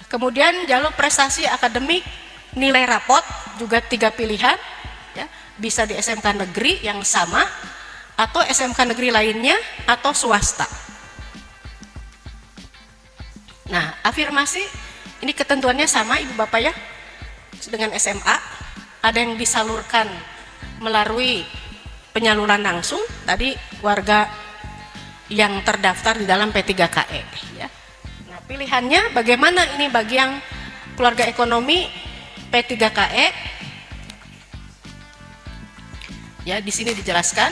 Kemudian jalur prestasi akademik nilai rapot juga 3 pilihan ya, bisa di SMK negeri yang sama atau SMK negeri lainnya atau swasta. Nah, afirmasi ini ketentuannya sama Ibu Bapak ya dengan SMA. Ada yang disalurkan melalui penyaluran langsung, tadi warga yang terdaftar di dalam P3KE ya. Nah, pilihannya bagaimana ini bagi yang keluarga ekonomi P3KE? Ya, di sini dijelaskan.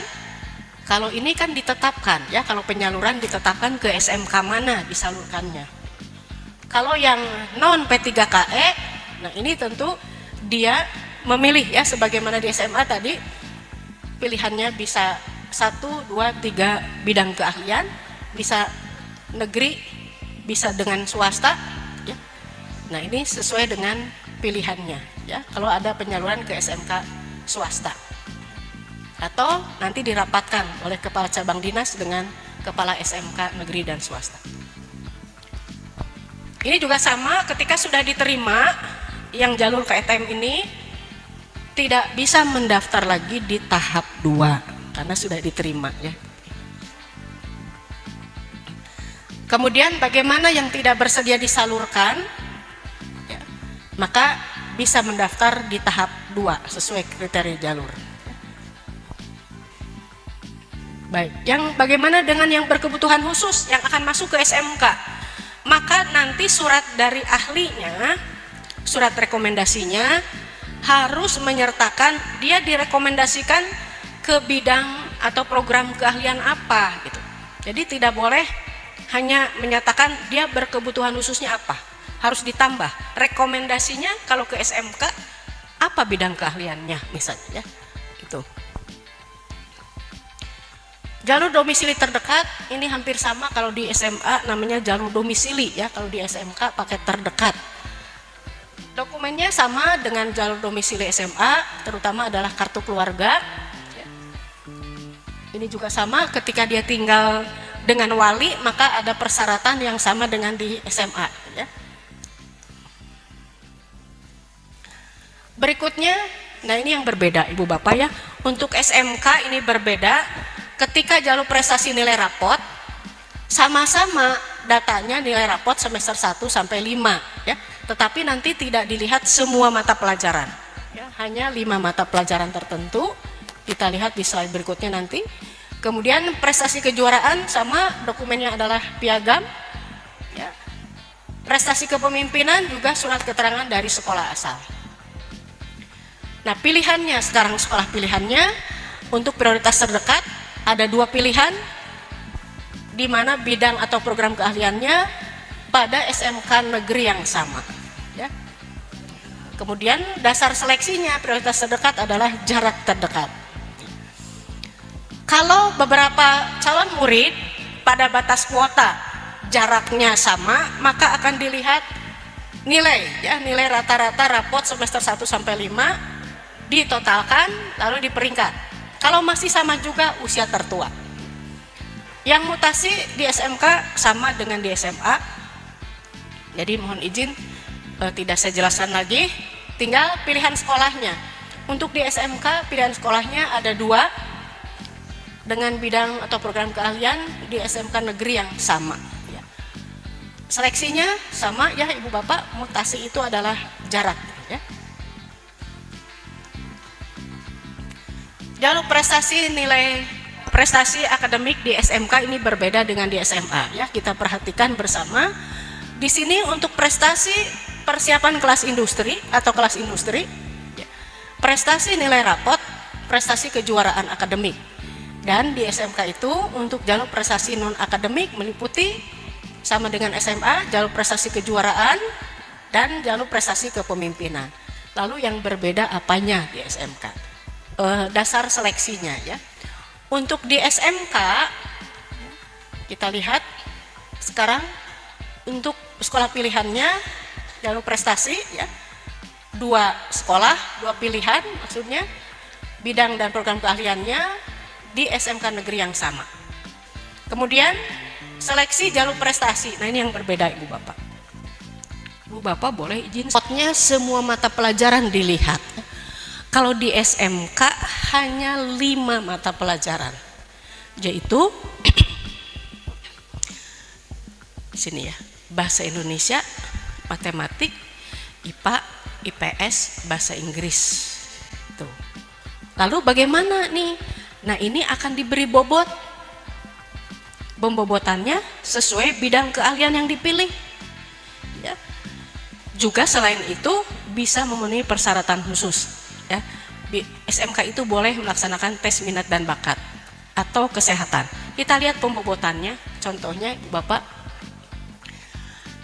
Kalau ini kan ditetapkan ya, kalau penyaluran ditetapkan ke SMK mana disalurkannya. Kalau yang non P3KE, nah ini tentu dia memilih ya, sebagaimana di SMA tadi pilihannya bisa 1, 2, 3 bidang keahlian, bisa negeri, bisa dengan swasta ya. Nah, ini sesuai dengan pilihannya ya, kalau ada penyaluran ke SMK swasta atau nanti dirapatkan oleh kepala cabang dinas dengan kepala SMK negeri dan swasta. Ini juga sama, ketika sudah diterima yang jalur KTM ini tidak bisa mendaftar lagi di tahap 2 karena sudah diterima ya. Kemudian bagaimana yang tidak bersedia disalurkan ya, maka bisa mendaftar di tahap 2 sesuai kriteria jalur. Baik, yang bagaimana dengan yang berkebutuhan khusus yang akan masuk ke SMK? Maka nanti surat dari ahlinya, surat rekomendasinya harus menyertakan dia direkomendasikan ke bidang atau program keahlian apa gitu. Jadi tidak boleh hanya menyatakan dia berkebutuhan khususnya apa, harus ditambah rekomendasinya kalau ke SMK apa bidang keahliannya misalnya ya, gitu. Jalur domisili terdekat ini hampir sama kalau di SMA namanya jalur domisili ya, kalau di SMK pakai terdekat. Dokumennya sama dengan jalur domisili SMA, terutama adalah kartu keluarga. Ini juga sama, ketika dia tinggal dengan wali maka ada persyaratan yang sama dengan di SMA ya. Berikutnya, nah ini yang berbeda Ibu Bapak ya. Untuk SMK ini berbeda. Ketika jalur prestasi nilai rapot sama-sama datanya nilai rapot semester 1 sampai 5 ya. Tetapi nanti tidak dilihat semua mata pelajaran. Ya, hanya 5 mata pelajaran tertentu. Kita lihat di slide berikutnya nanti. Kemudian prestasi kejuaraan sama, dokumennya adalah piagam ya. Prestasi kepemimpinan juga surat keterangan dari sekolah asal. Nah, pilihannya sekarang, sekolah pilihannya untuk prioritas terdekat ada 2 pilihan, di mana bidang atau program keahliannya pada SMK negeri yang sama ya. Kemudian dasar seleksinya prioritas terdekat adalah jarak terdekat. Kalau beberapa calon murid pada batas kuota jaraknya sama, maka akan dilihat nilai ya, nilai rata-rata rapot semester 1 sampai 5 ditotalkan lalu diperingkat. Kalau masih sama juga usia tertua. Yang mutasi di SMK sama dengan di SMA. Jadi mohon izin tidak saya jelaskan lagi. Tinggal pilihan sekolahnya. Untuk di SMK pilihan sekolahnya ada 2 dengan bidang atau program keahlian di SMK negeri yang sama. Ya. Seleksinya sama ya Ibu Bapak. Mutasi itu adalah jarak. Ya. Jalur prestasi nilai prestasi akademik di SMK ini berbeda dengan di SMA ya. Kita perhatikan bersama. Di sini untuk prestasi persiapan kelas industri atau kelas industri, ya. Prestasi nilai rapot, prestasi kejuaraan akademik. Dan di SMK itu untuk jalur prestasi non akademik meliputi sama dengan SMA, jalur prestasi kejuaraan dan jalur prestasi kepemimpinan. Lalu yang berbeda apanya di SMK? Dasar seleksinya ya. Untuk di SMK kita lihat sekarang untuk sekolah pilihannya jalur prestasi ya, 2 sekolah 2 pilihan, maksudnya bidang dan program keahliannya di SMK negeri yang sama. Kemudian seleksi jalur prestasi, nah ini yang berbeda Ibu Bapak. Ibu Bapak boleh izin spotnya semua mata pelajaran dilihat. Kalau di SMK hanya 5 mata pelajaran, yaitu di sini ya, bahasa Indonesia, matematik, IPA, IPS, bahasa Inggris. Tuh. Lalu bagaimana nih? Nah ini akan diberi bobot, pembobotannya sesuai bidang keahlian yang dipilih. Ya. Juga selain itu bisa memenuhi persyaratan khusus. Ya, di SMK itu boleh melaksanakan tes minat dan bakat atau kesehatan. Kita lihat pembobotannya, contohnya Ibu Bapak.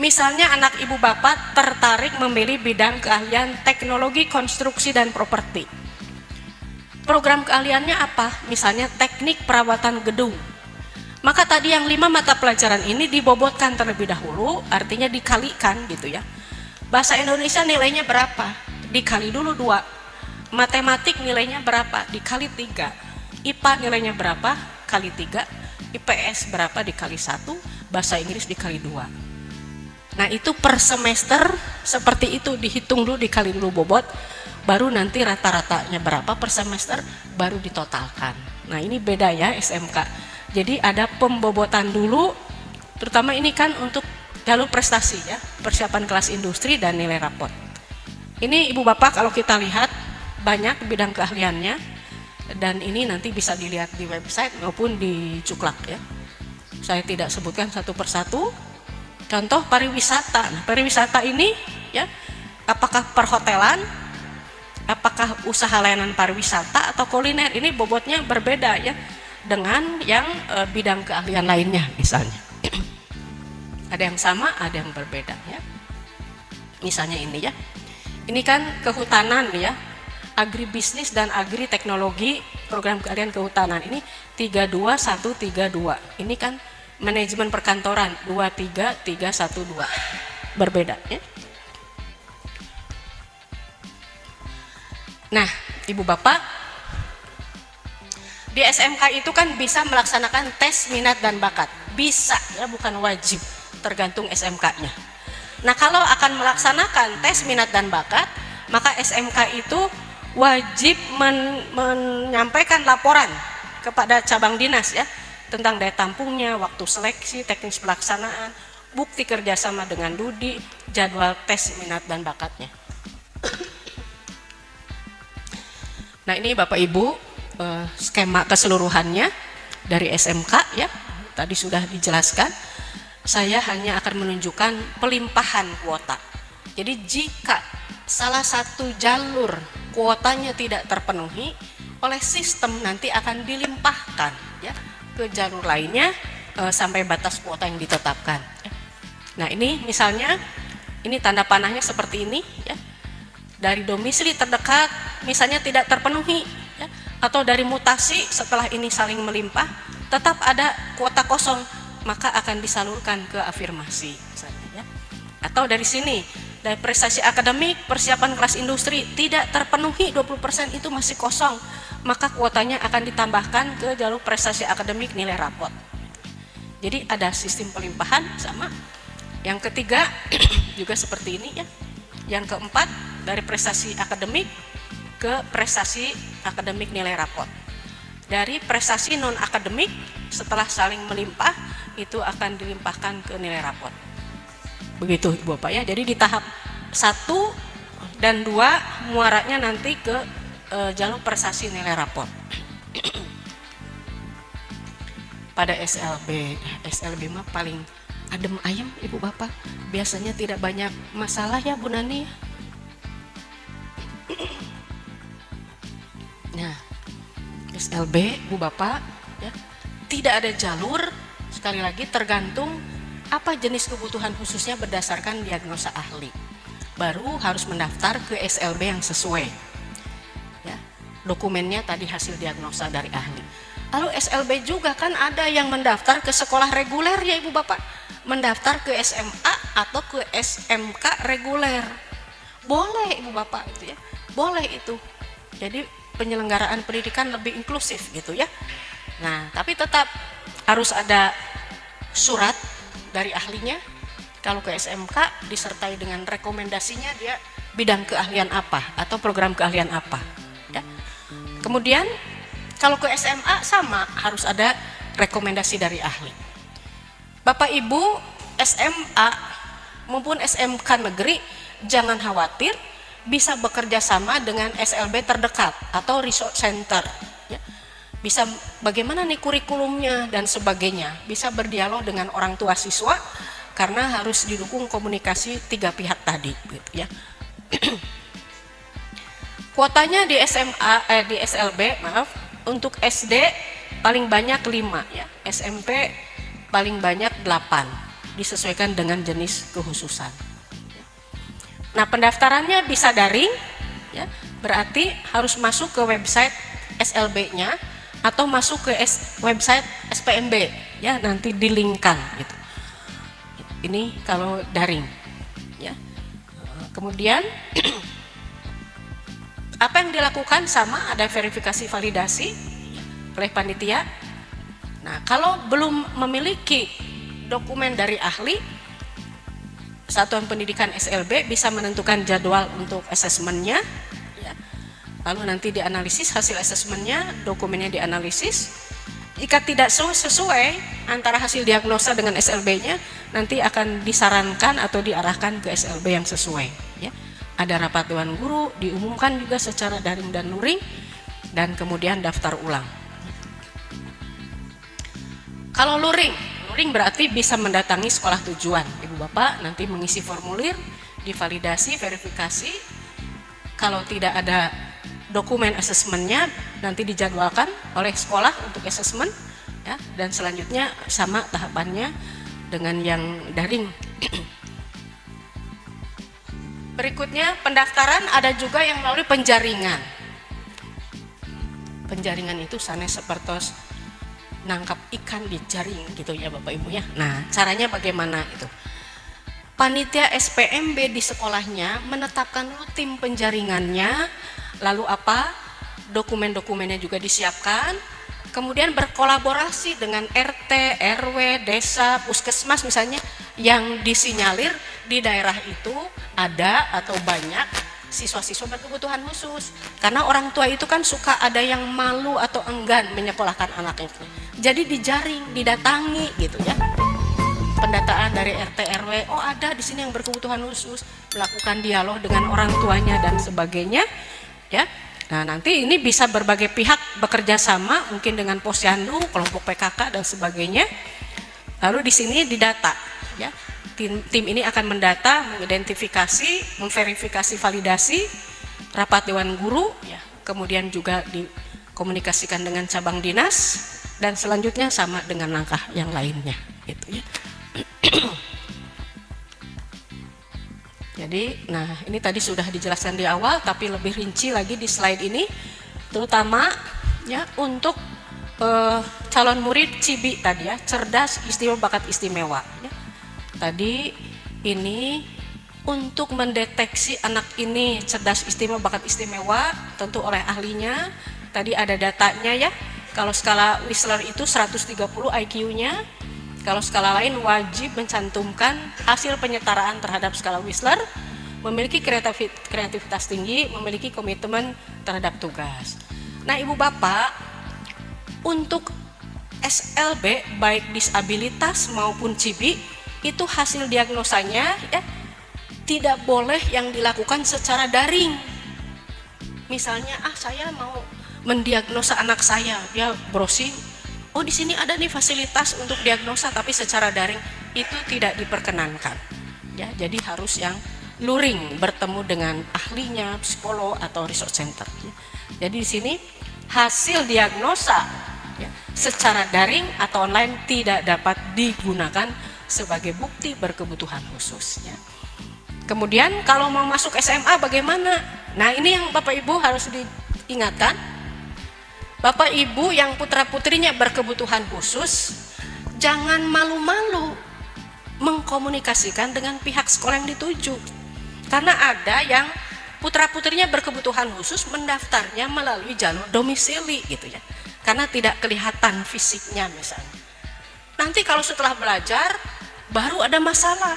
Misalnya anak Ibu Bapak tertarik memilih bidang keahlian teknologi konstruksi dan properti. Program keahliannya apa? Misalnya teknik perawatan gedung. Maka tadi yang 5 mata pelajaran ini dibobotkan terlebih dahulu, artinya dikalikan gitu ya. Bahasa Indonesia nilainya berapa? Dikali dulu 2. Matematik nilainya berapa? Dikali 3. IPA nilainya berapa? Kali 3. IPS berapa? Dikali 1. Bahasa Inggris dikali 2. Nah itu per semester seperti itu, dihitung dulu, dikali dulu bobot, baru nanti rata-ratanya berapa per semester, baru ditotalkan. Nah ini beda ya SMK. Jadi ada pembobotan dulu, terutama ini kan untuk jalur prestasi ya, persiapan kelas industri dan nilai rapot. Ini Ibu Bapak kalau kita lihat banyak bidang keahliannya. dan ini nanti bisa dilihat di website maupun di cuklak ya. Saya tidak sebutkan satu persatu. Contoh pariwisata. Nah, pariwisata ini ya, apakah perhotelan, apakah usaha layanan pariwisata atau kuliner, ini bobotnya berbeda ya dengan yang bidang keahlian lainnya misalnya. Ada yang sama, ada yang berbeda ya. Misalnya ini ya. Ini kan kehutanan ya. Agribisnis dan agriteknologi, program keahlian kehutanan ini 32132. Ini kan manajemen perkantoran 23312. Berbeda ya. Nah, Ibu Bapak, di SMK itu kan bisa melaksanakan tes minat dan bakat. Bisa ya, bukan wajib, tergantung SMK-nya. Nah, kalau akan melaksanakan tes minat dan bakat, maka SMK itu wajib menyampaikan laporan kepada cabang dinas ya tentang daya tampungnya, waktu seleksi, teknis pelaksanaan, bukti kerjasama dengan Dudi, jadwal tes minat dan bakatnya. Nah, ini Bapak Ibu skema keseluruhannya dari SMK ya, tadi sudah dijelaskan. Saya hanya akan menunjukkan pelimpahan kuota. Jadi jika salah satu jalur kuotanya tidak terpenuhi oleh sistem, nanti akan dilimpahkan ya ke jalur lainnya sampai batas kuota yang ditetapkan. Nah, ini misalnya ini tanda panahnya seperti ini ya. Dari domisili terdekat misalnya tidak terpenuhi ya, atau dari mutasi setelah ini saling melimpah tetap ada kuota kosong, maka akan disalurkan ke afirmasi misalnya ya. Atau dari sini, dari prestasi akademik, persiapan kelas industri tidak terpenuhi 20%, itu masih kosong, maka kuotanya akan ditambahkan ke jalur prestasi akademik nilai rapot. Jadi ada sistem pelimpahan sama. Yang ketiga juga seperti ini ya. Yang keempat, dari prestasi akademik ke prestasi akademik nilai rapot. Dari prestasi non akademik setelah saling melimpah itu akan dilimpahkan ke nilai rapot. Begitu Ibu Bapak ya. Jadi di tahap 1 dan 2 muaranya nanti ke jalur prestasi nilai rapot. Pada SLB mah paling adem ayem Ibu Bapak. Biasanya tidak banyak masalah ya Bu Nani. Nah, SLB Bu Bapak ya, tidak ada jalur, sekali lagi tergantung apa jenis kebutuhan khususnya berdasarkan diagnosa ahli. Baru harus mendaftar ke SLB yang sesuai. Ya, dokumennya tadi hasil diagnosa dari ahli. Lalu SLB juga kan ada yang mendaftar ke sekolah reguler ya Ibu Bapak, mendaftar ke SMA atau ke SMK reguler. Boleh Ibu Bapak itu ya, boleh itu. Jadi penyelenggaraan pendidikan lebih inklusif gitu ya. Nah, tapi tetap harus ada surat dari ahlinya. Kalau ke SMK disertai dengan rekomendasinya dia bidang keahlian apa atau program keahlian apa ya. Kemudian kalau ke SMA sama, harus ada rekomendasi dari ahli. Bapak Ibu SMA maupun SMK negeri jangan khawatir, bisa bekerja sama dengan SLB terdekat atau resource center ya. Bisa bagaimana nih kurikulumnya dan sebagainya, bisa berdialog dengan orang tua siswa karena harus didukung komunikasi 3 pihak tadi gitu ya. Kuotanya di di SLB untuk SD paling banyak 5 ya, SMP paling banyak 8, disesuaikan dengan jenis kekhususan. Nah, pendaftarannya bisa daring ya, berarti harus masuk ke website SLB-nya atau masuk ke website SPMB ya, nanti dilingkan gitu. Ini kalau daring ya. Kemudian apa yang dilakukan sama, ada verifikasi validasi oleh panitia. Nah, kalau belum memiliki dokumen dari ahli, Satuan Pendidikan SLB bisa menentukan jadwal untuk asesmennya ya. Lalu nanti dianalisis hasil asesmennya, dokumennya dianalisis. Jika tidak sesuai antara hasil diagnosa dengan SLB-nya, nanti akan disarankan atau diarahkan ke SLB yang sesuai ya. Ada rapat dewan guru, diumumkan juga secara daring dan luring, dan kemudian daftar ulang. Kalau luring berarti bisa mendatangi sekolah tujuan. Ibu Bapak nanti mengisi formulir, divalidasi, verifikasi. Kalau tidak ada dokumen asesmennya, nanti dijadwalkan oleh sekolah untuk asesmen, ya, dan selanjutnya sama tahapannya dengan yang daring. Berikutnya pendaftaran ada juga yang melalui penjaringan. Penjaringan itu sanes sepertos nangkap ikan di jaring gitu ya Bapak Ibu ya. Nah, caranya bagaimana itu? Panitia SPMB di sekolahnya menetapkan dulu tim penjaringannya, lalu apa? Dokumen-dokumennya juga disiapkan, kemudian berkolaborasi dengan RT, RW, desa, puskesmas misalnya yang disinyalir di daerah itu ada atau banyak siswa-siswa berkebutuhan khusus. Karena orang tua itu kan suka ada yang malu atau enggan menyekolahkan anaknya. Jadi dijaring, didatangi gitu ya. Pendataan dari RT RW, oh ada di sini yang berkebutuhan khusus, melakukan dialog dengan orang tuanya dan sebagainya, ya. Nah, nanti ini bisa berbagai pihak bekerja sama, mungkin dengan posyandu, kelompok PKK dan sebagainya. Lalu di sini didata, ya. Tim ini akan mendata, mengidentifikasi, memverifikasi validasi, rapat dewan guru, ya. Kemudian juga dikomunikasikan dengan cabang dinas dan selanjutnya sama dengan langkah yang lainnya, gitu ya. Jadi, nah ini tadi sudah dijelaskan di awal, tapi lebih rinci lagi di slide ini, terutama ya untuk calon murid CIBI tadi ya, cerdas istimewa bakat istimewa. Ya. Tadi ini untuk mendeteksi anak ini cerdas istimewa bakat istimewa, tentu oleh ahlinya. Tadi ada datanya ya. Kalau skala Whisler itu 130 IQ-nya. Kalau skala lain wajib mencantumkan hasil penyetaraan terhadap skala Whisler, memiliki kreativitas tinggi, memiliki komitmen terhadap tugas. Nah, Ibu Bapak, untuk SLB baik disabilitas maupun CIBI itu hasil diagnosanya ya tidak boleh yang dilakukan secara daring. Misalnya, saya mau mendiagnosa anak saya, dia browsing, oh di sini ada nih fasilitas untuk diagnosa tapi secara daring, itu tidak diperkenankan. Ya, jadi harus yang luring, bertemu dengan ahlinya, psikolog atau resource center. Jadi di sini hasil diagnosa ya, secara daring atau online tidak dapat digunakan sebagai bukti berkebutuhan khusus. Ya. Kemudian kalau mau masuk SMA bagaimana? Nah, ini yang Bapak Ibu harus diingatkan. Bapak Ibu yang putra-putrinya berkebutuhan khusus, jangan malu-malu mengkomunikasikan dengan pihak sekolah yang dituju. Karena ada yang putra-putrinya berkebutuhan khusus mendaftarnya melalui jalur domisili gitu ya. Karena tidak kelihatan fisiknya misalnya. Nanti kalau setelah belajar baru ada masalah.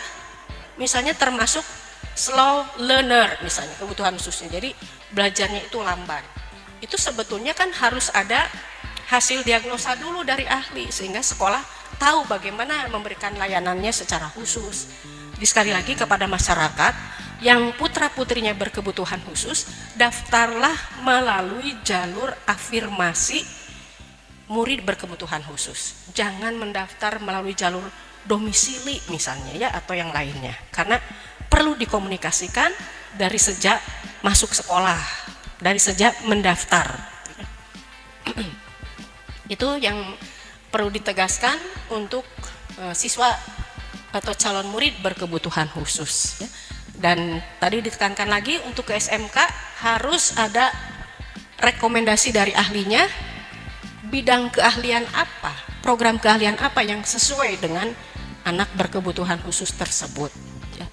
Misalnya termasuk slow learner misalnya kebutuhan khususnya. Jadi belajarnya itu lamban. Itu sebetulnya kan harus ada hasil diagnosa dulu dari ahli sehingga sekolah tahu bagaimana memberikan layanannya secara khusus. Jadi sekali lagi kepada masyarakat yang putra-putrinya berkebutuhan khusus, daftarlah melalui jalur afirmasi murid berkebutuhan khusus. Jangan mendaftar melalui jalur domisili misalnya ya atau yang lainnya. Karena perlu dikomunikasikan dari sejak masuk sekolah, dari sejak mendaftar. Itu yang perlu ditegaskan untuk siswa atau calon murid berkebutuhan khusus ya. Dan tadi ditekankan lagi untuk ke SMK harus ada rekomendasi dari ahlinya, bidang keahlian apa, program keahlian apa yang sesuai dengan anak berkebutuhan khusus tersebut ya.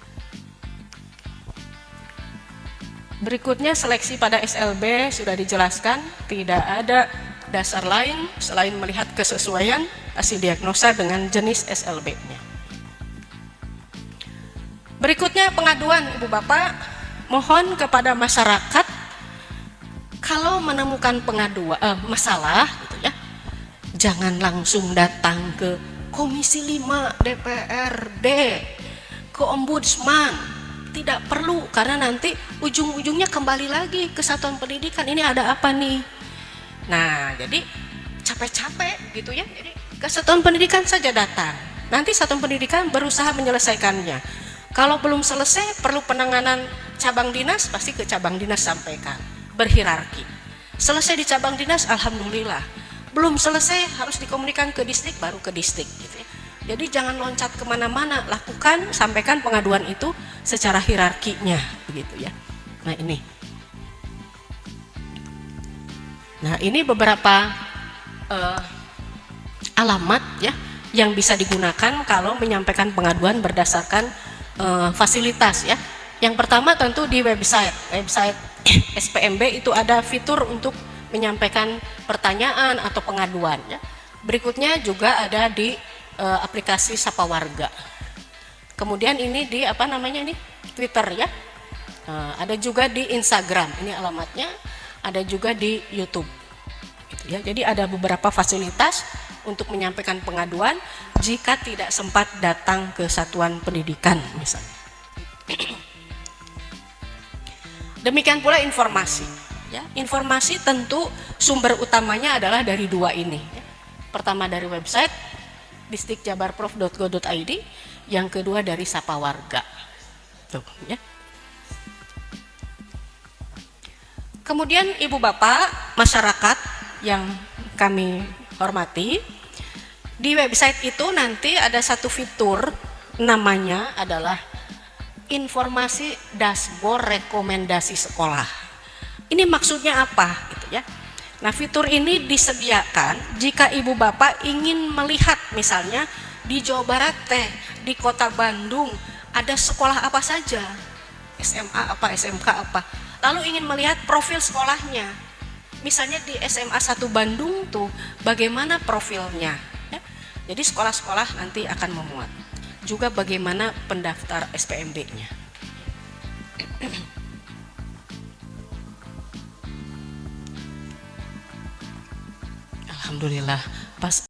Berikutnya seleksi pada SLB sudah dijelaskan, tidak ada dasar lain selain melihat kesesuaian hasil diagnosa dengan jenis SLB-nya. Berikutnya pengaduan Ibu Bapak, mohon kepada masyarakat kalau menemukan masalah gitu ya, jangan langsung datang ke Komisi 5 DPRD, ke Ombudsman. Tidak perlu, karena nanti ujung-ujungnya kembali lagi ke satuan pendidikan. Ini ada apa nih? Nah, jadi capek-capek gitu ya. Jadi ke satuan pendidikan saja datang. Nanti satuan pendidikan berusaha menyelesaikannya. Kalau belum selesai perlu penanganan cabang dinas, pasti ke cabang dinas sampaikan. Berhierarki. Selesai di cabang dinas, alhamdulillah. Belum selesai harus dikomunikasikan ke distrik, baru ke distrik gitu ya. Jadi jangan loncat kemana-mana, lakukan, sampaikan pengaduan itu secara hierarkinya begitu ya. Nah ini beberapa alamat ya yang bisa digunakan kalau menyampaikan pengaduan berdasarkan fasilitas ya. Yang pertama tentu di website SPMB itu ada fitur untuk menyampaikan pertanyaan atau pengaduan ya. Berikutnya juga ada di aplikasi Sapa Warga. Kemudian ini di Twitter ya. Ada juga di Instagram, ini alamatnya. Ada juga di YouTube. Gitu ya. Jadi ada beberapa fasilitas untuk menyampaikan pengaduan jika tidak sempat datang ke satuan pendidikan misalnya. Demikian pula informasi. Ya, informasi tentu sumber utamanya adalah dari dua ini. Ya. Pertama dari website distrik.jabarprof.go.id, yang kedua dari Sapa Warga. Tuh, ya. Kemudian Ibu Bapak, masyarakat yang kami hormati, di website itu nanti ada satu fitur namanya adalah informasi dashboard rekomendasi sekolah. Ini maksudnya apa gitu ya. Nah, fitur ini disediakan jika Ibu Bapak ingin melihat misalnya di Jawa Barat di Kota Bandung ada sekolah apa saja, SMA apa, SMK apa. Lalu ingin melihat profil sekolahnya. Misalnya di SMA 1 Bandung tuh bagaimana profilnya. Ya. Jadi sekolah-sekolah nanti akan memuat. Juga bagaimana pendaftar SPMB-nya. Alhamdulillah, pas